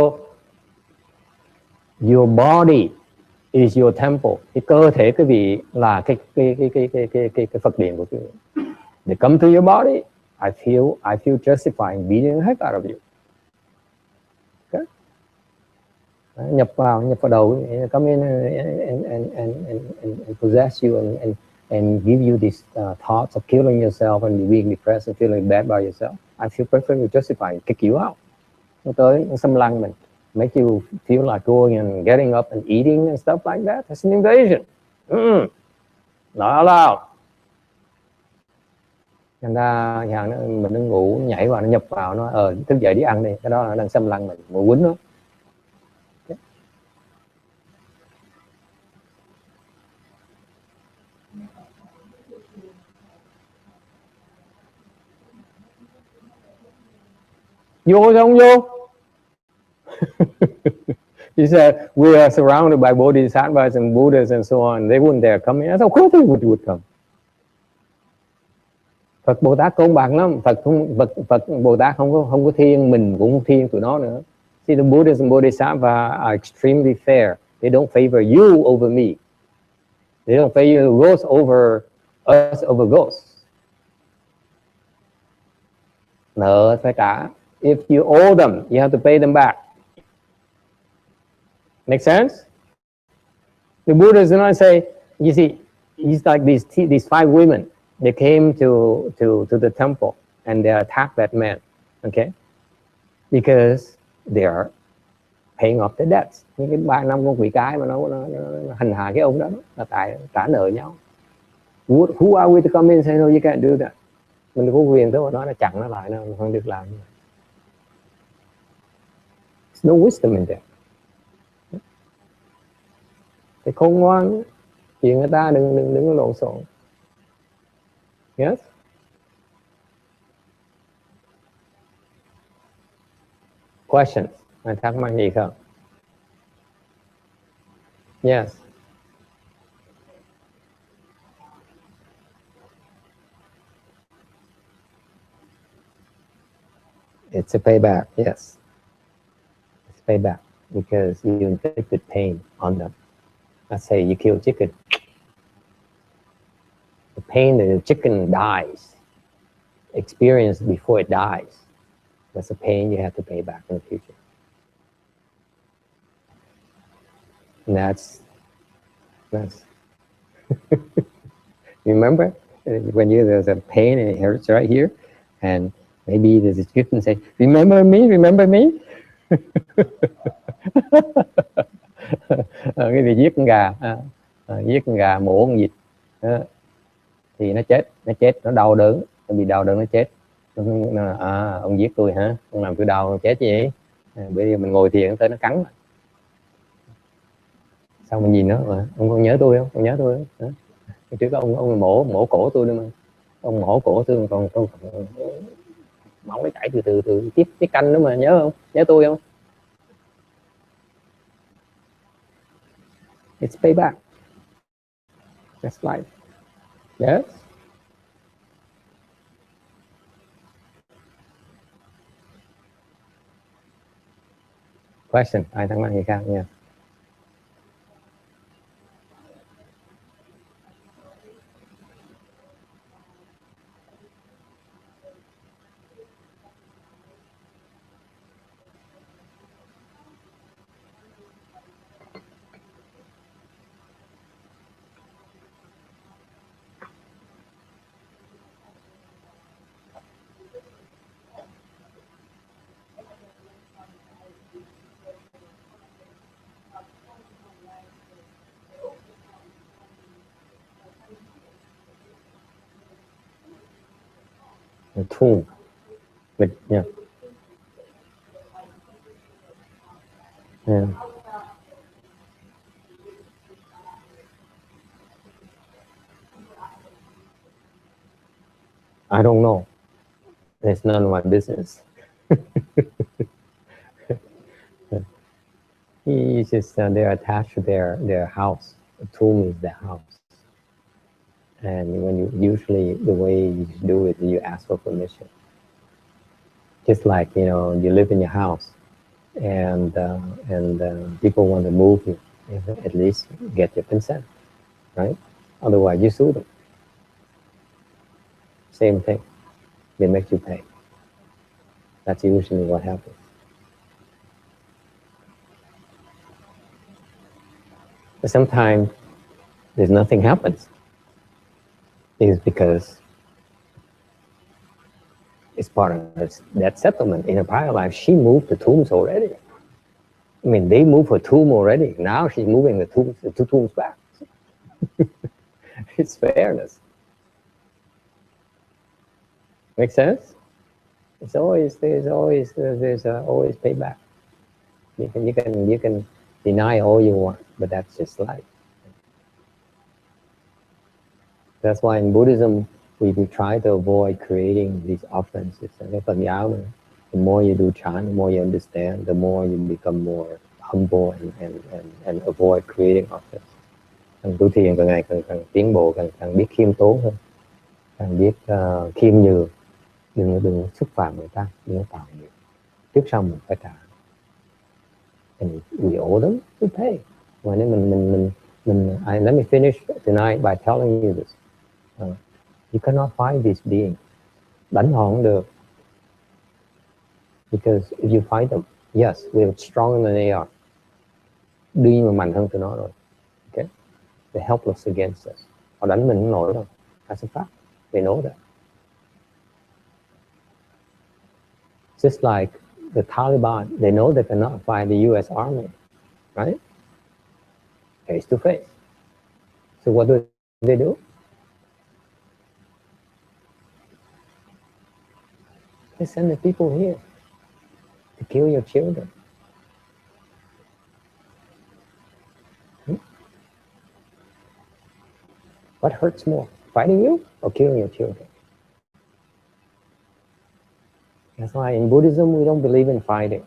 S1: your body is your temple. Cái cơ thể quý vị là cái Phật điện của quý vị. They come to your body. I feel justified in beating the heck out of you. Okay? Nhập vào đầu, come in and possess you and give you these thoughts of killing yourself and being depressed and feeling bad about yourself. I feel perfectly justified in kick you out. Nó tới, nó xâm lăng mình, make you feel like going and getting up and eating and stuff like that. That's an invasion. Not allowed. Thành ra mình đang ngủ, nhảy vào, nó nhập vào, nó thức dậy đi ăn đi, cái đó là đang xâm lăng mình, muốn quýnh nó. Okay. Vô hay không vô? He said, we are surrounded by bodhisattvas and Buddhas and so on. They wouldn't dare come in. I said, of course they would come. Phật Bồ Tát công bằng lắm. Phật Bồ Tát không có thiên, mình cũng không thiên tụi nó nữa. See, the Buddhas and Bodhisattvas are extremely fair. They don't favor you over me. They don't favor ghosts over us over ghosts. Nợ phải trả. If you owe them, you have to pay them back. Make sense? The Buddha does not say, you see, he's like these 5 women. They came to the temple and they attacked that man, okay? Because they are paying off the debts. Những cái 3 năm con quỷ cái mà nó hành hạ cái ông đó là tại trả nợ nhau. Who are we to come in and say no, you can't do that? Mình có quyền tới mà nói là chặn nó lại, nó không được làm. There's no wisdom in there. Thì khôn ngoan, chuyện người ta đừng có lộn xộn. Yes? Questions? Ai thắc mắc gì không? Yes. It's a payback, yes. It's payback because you inflicted pain on them. Let's say you kill chicken. The pain that the chicken dies, experienced before it dies, that's a pain you have to pay back in the future. And that's remember when there's a pain and it hurts right here, and maybe there's a chicken say, remember me. Cái việc giết con gà, mổ con vịt thì nó chết, nó đau đớn, nó bị đau đớn, nó chết. Ông giết tôi hả, ông làm tôi đau chết chứ vậy. Bây giờ mình ngồi thiền tới nó cắn, sao mình nhìn nó ông còn nhớ tôi không, ông nhớ tôi không? Trước đó ông mổ cổ tôi nữa mà, ông mổ cổ tôi còn máu nó chảy từ tiếp canh nữa mà, nhớ không, nhớ tôi không? It's payback. That's life. Yes. Question, ai thắc mắc gì khác nha. The tomb with yeah. Yeah. I don't know. It's none of my business. It's just they're attached to their house. The tomb is their house. And when you usually the way you do it, you ask for permission. Just like you live in your house, and people want to move you, at least get your consent, right? Otherwise, you sue them. Same thing. They make you pay. That's usually what happens. But sometimes there's nothing happens. Is because it's part of that settlement. In a prior life, she moved the tombs already. I mean, they moved her tomb already. Now she's moving the two tombs back. It's fairness. Make sense? There's always payback. You can deny all you want, but that's just life. That's why in Buddhism we try to avoid creating these offenses. The more you do chant, the more you understand, the more you become more humble and avoid creating offense. Càng tu thiền càng ngày càng tiến bộ, càng biết khiêm tốn hơn, càng biết khiêm nhường, đừng xúc phạm người ta, đừng có tạo nghiệp. Trước sau mình phải trả. And we owe them to pay. Let me finish tonight by telling you this. You cannot fight these beings. Đánh họ không được. Because if you fight them, yes, we're stronger than they are. Đương nhiên là mạnh hơn tụi nó rồi. Okay? They're helpless against us. Họ đánh mình không nổi đâu. That's a fact. They know that. Just like the Taliban, they know they cannot fight the U.S. Army, right? Face to face. So what do they do? They send the people here to kill your children. What hurts more, fighting you or killing your children? That's why in Buddhism we don't believe in fighting.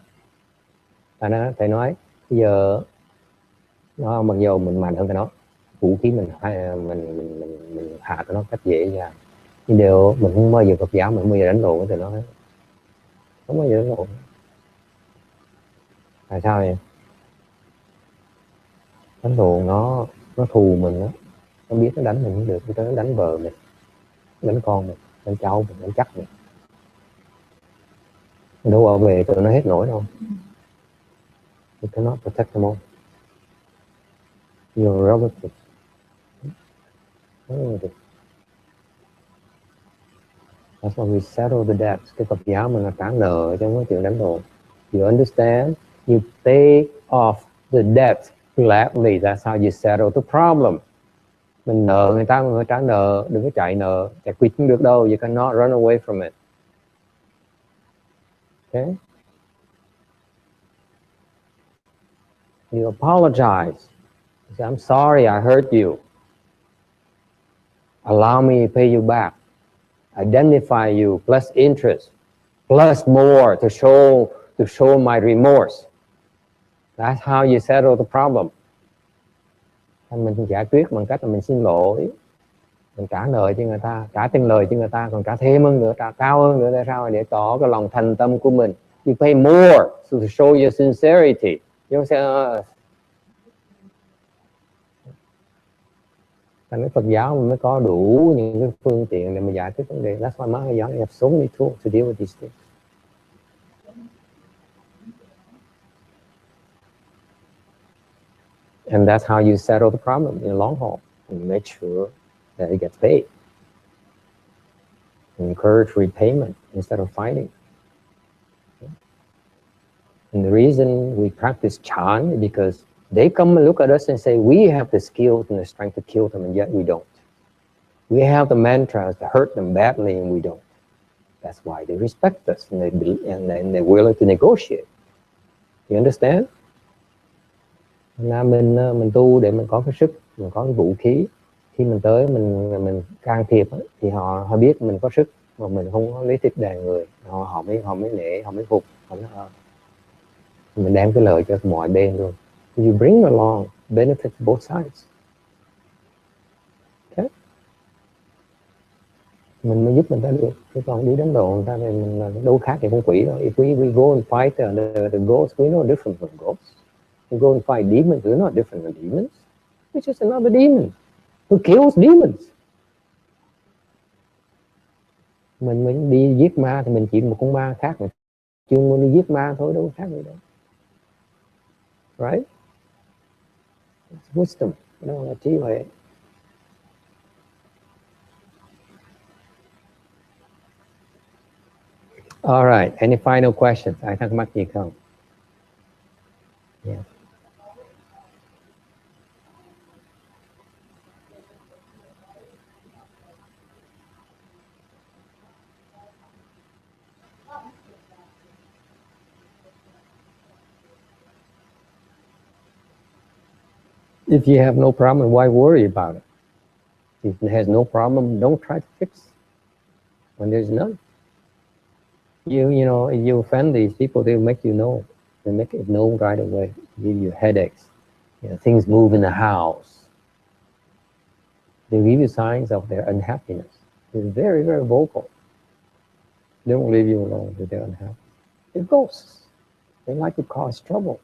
S1: Thầy nói bây giờ mặc dù mình mạnh hơn cái nó, vũ khí mình hạ tụi nó cách dễ dàng, nhưng mình không bao giờ Phật giáo, mình không bao giờ đánh lộn với tụi nó, không bao giờ đánh lộn. Tại sao vậy? Đánh lộn nó thù mình đó. Nó biết nó đánh mình không được, nó đánh vợ mình, đánh con mình, đánh cháu mình, đánh chắc mình. Đâu ở về tụi nó hết nổi đâu. You cannot protect them all. Your relatives. That's why we settle the debts. Cái Phật giáo mình là trả nợ chứ không có chuyện đánh lộn. You understand? You pay off the debt gladly. That's how you settle the problem. Mình nợ người ta, người trả nợ, đừng có chạy nợ, chạy quỵt không được đâu. You cannot run away from it. Okay. You apologize. You say, I'm sorry I hurt you. Allow me to pay you back. Identify you plus interest plus more to show my remorse. That's how you settle the problem. Mình giải quyết bằng cách là mình xin lỗi, mình trả lời cho người ta, trả tiền lời cho người ta, còn trả thêm hơn nữa, trả cao hơn nữa, để sao? Để tỏ cái lòng thành tâm của mình. You pay more to show your sincerity. You say, thành cái Phật giáo mình mới có đủ những cái phương tiện để mà giải quyết vấn đề. That's why Mahayana have so many tools to deal with these things. And that's how you settle the problem in the long haul. And make sure that it gets paid. And encourage repayment instead of fighting. And the reason we practice chant is because they come and look at us and say, we have the skills and the strength to kill them, and yet we don't. We have the mantras to hurt them badly, and we don't. That's why they respect us, and they're willing to negotiate. You understand? Mình tu để mình có cái sức, mình có cái vũ khí. Khi mình tới mình can thiệp thì họ biết mình có sức, mà mình không có lý thuyết đàn người, họ mới nể, họ mới phục, mình đem cái lợi cho mọi bên luôn. You bring along benefits both sides. Okay? Mình mới giúp người ta được. Chứ còn đi đánh độ người ta thì mình đâu khác thì con quỷ đâu. If we go and fight the ghosts, we're no different from ghosts. We go and fight demons, we're not different from demons. It's just another demon who kills demons. Mình đi giết ma thì mình chỉ một con ma khác, mà chuyên môn đi giết ma thôi, đâu khác gì đâu. Right? It's wisdom. Nó là trí huệ. All right. Any final questions? Ai thắc mắc gì không? Yeah. If you have no problem, why worry about it? If it has no problem, don't try to fix when there's none. You know, if you offend these people, they'll make you know. They make it known right away. Give you headaches. You know, things move in the house. They give you signs of their unhappiness. They're very, very vocal. They won't leave you alone with their unhappiness. They're ghosts. They like to cause trouble.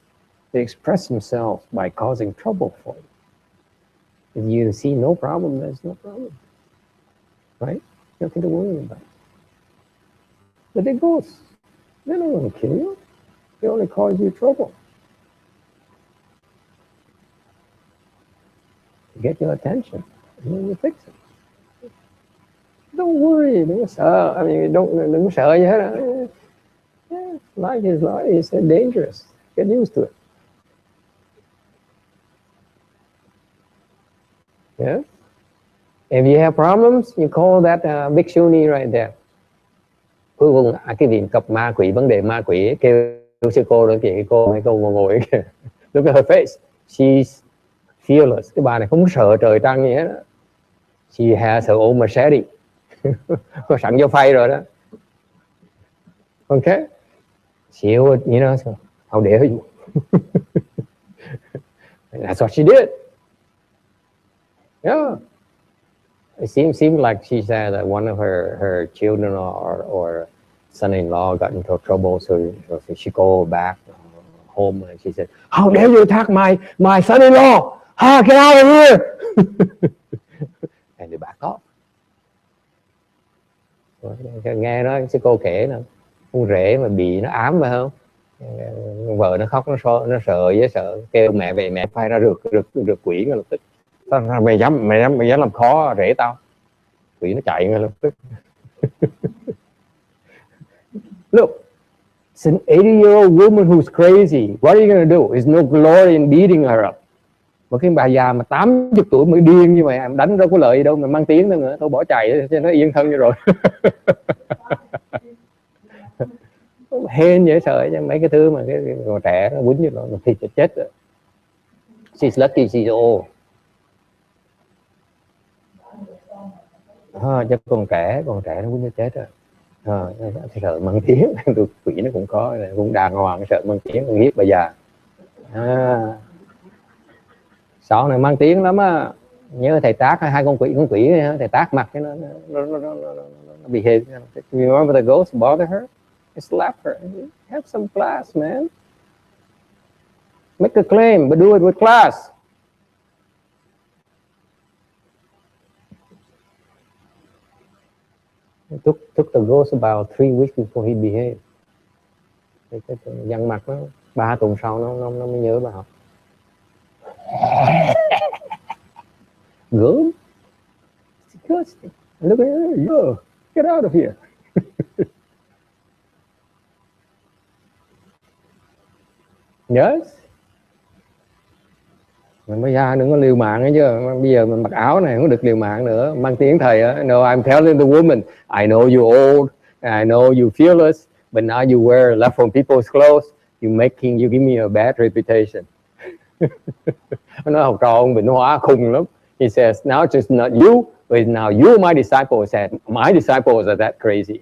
S1: They express themselves by causing trouble for you. If you see no problem, there's no problem. Right? Nothing to worry about. But they're ghosts. They're not going to kill you. They only cause you trouble. Get your attention, and then you fix it. Don't worry, đừng có sợ. I mean, đừng có sợ gì hết. Yeah, life is dangerous. Get used to it. Yeah. If you have problems, you call that Bhikshuni right there. Cuối cùng cái vị cặp ma quỷ, vấn đề ma quỷ, kêu sư cô đó kìa, mấy cô ngồi kìa. Look at her face. She's fearless. Cái bà này không sợ trời trăng gì hết. She has her own Mercedes. Có sẵn vô phay rồi đó. Okay. She would, you know, so, how dare you? That's what she did. Yeah. It seems like she said that one of her children or son-in-law got into trouble, so she go back home and she said, "How dare you attack my son-in-law? Get out of here!" And they back off. Nghe nói sư cô kể nè, con rể mà bị nó ám phải không? Vợ nó khóc, nó sợ với sợ, kêu mẹ về, mẹ phải ra rượt quỷ ngay lập tức. Mày dám làm khó rể tao, quỷ nó chạy ngay lập tức. Look, it's an 80-year-old woman who's crazy. What are you going to do? There's no glory in beating her up. Một cái bà già mà 80 tuổi mới điên như vậy, em đánh đâu có lợi gì đâu, mà mang tiếng nữa, tôi bỏ chạy cho nó yên thân như rồi. hên dễ sợ chứ mấy cái thứ mà cái còn trẻ nó quýnh cho nó thịt chết rồi. She's lucky she's old. Cho còn trẻ nó quýnh cho chết rồi. Sợ mang tiếng. Tụi quỷ nó cũng có, cũng đàng hoàng, sợ mang tiếng con hiếp bà già. Sau này mang tiếng lắm á. Nhớ thầy tác hai con quỷ thầy tác mặt cái nó behave. You remember the ghost bother her? I slap her. Have some class, man. Make a claim, but do it with class. It took the ghost about 3 weeks before he behaved. Cái dằn mặt nó 3 tuần sau nó mới nhớ bà học. Gớm. Disgusting. Look at her. Yo, get out of here. Yes. Mà bây giờ đừng có liều mạng ấy chứ. Bây giờ mình mặc áo này không được liều mạng nữa. Mang tiếng thầy á. No, I'm telling the woman, I know you're old, I know you fearless, but now you wear left from people's clothes, you give me a bad reputation. Nó học trò ông Bình Hóa khùng lắm. He says, now it's just not you, but now you, my disciples, said, my disciples are that crazy.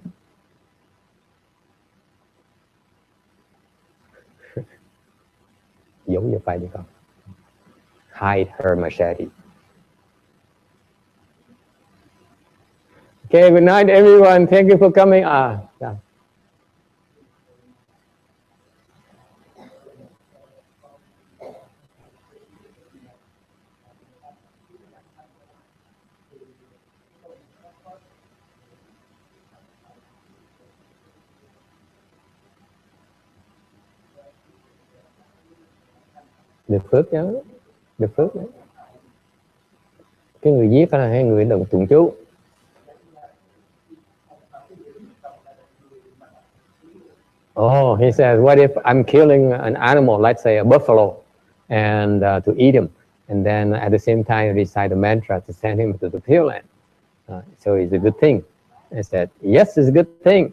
S1: Giấu vô phải đi con. Hide her machete. Okay, good night everyone. Thank you for coming. Yeah. Được phước nhớ. Được phước đấy. Cái người giết là hay người đồng tụng chú. Oh, he says, what if I'm killing an animal, let's say a buffalo, and to eat him, and then at the same time recite the mantra to send him to the Pure Land. So it's a good thing. I said, yes, it's a good thing.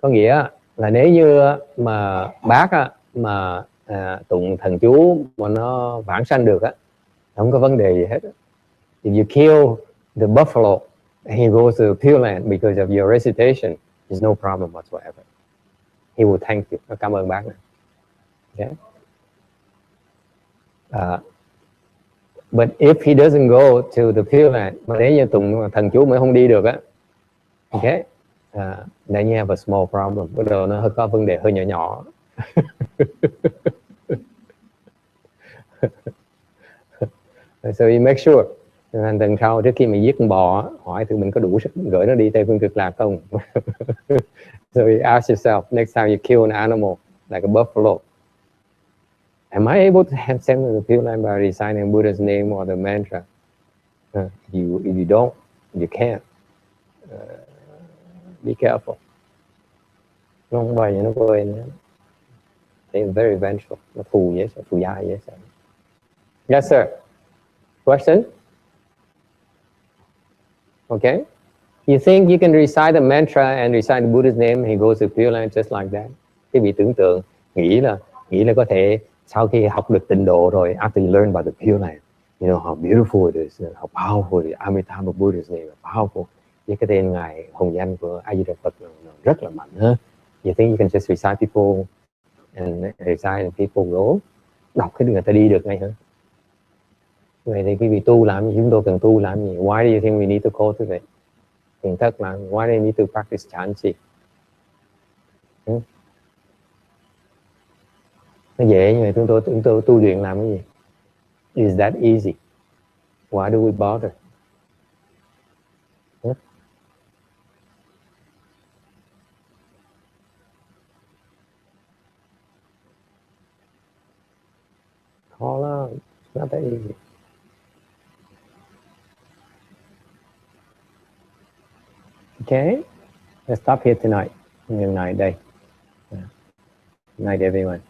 S1: Có nghĩa là nếu như mà bác mà tụng thần chú mà nó vãng sanh được á, không có vấn đề gì hết. If you kill the buffalo and he goes to the Pure Land because of your recitation, there's no problem whatsoever. He will thank you. Nó cảm ơn bác này. Okay. But if he doesn't go to the Pure Land, mà nếu như tụng thần chú mới không đi được á, okay, then you have a small problem. Bắt đầu nó có vấn đề hơi nhỏ. So you make sure. Lần sau trước khi mình giết con bò, hỏi thử mình có đủ sức gửi nó đi Tây Phương Cực Lạc không? So you ask yourself, next time you kill an animal, like a buffalo, am I able to send them to the Pure Land by reciting Buddha's name or the mantra? If you don't, you can't. Be careful. Nó không bay, nó quên nữa. They're very vengeful. Nó phù dai vậy sao? Yes, sir. Question? Okay. You think you can recite the mantra and recite the Buddha's name, he goes to Pure Land just like that? Cái vị tưởng tượng, nghĩ là có thể sau khi học được tịnh độ rồi, after you learn about the Pure Land, you know how beautiful it is, how powerful it is. Amitabha Buddha's name is powerful. Với cái tên ngài hồng danh của A Di Đà Phật rất là mạnh ha. You think you can just recite people and recite and people go? Đọc cái người ta đi được ngay hả? Vậy thì quý vị tu làm gì? Chúng tôi cần tu làm gì? Why do you think we need to cultivate? Thiền thất là why do you need to practice chanchi? Nó dễ như vậy, chúng tôi tu luyện làm cái gì? Is that easy? Why do we bother? Khó lắm. It's not that easy. Okay, let's stop here tonight. Good night, day. Good night, everyone.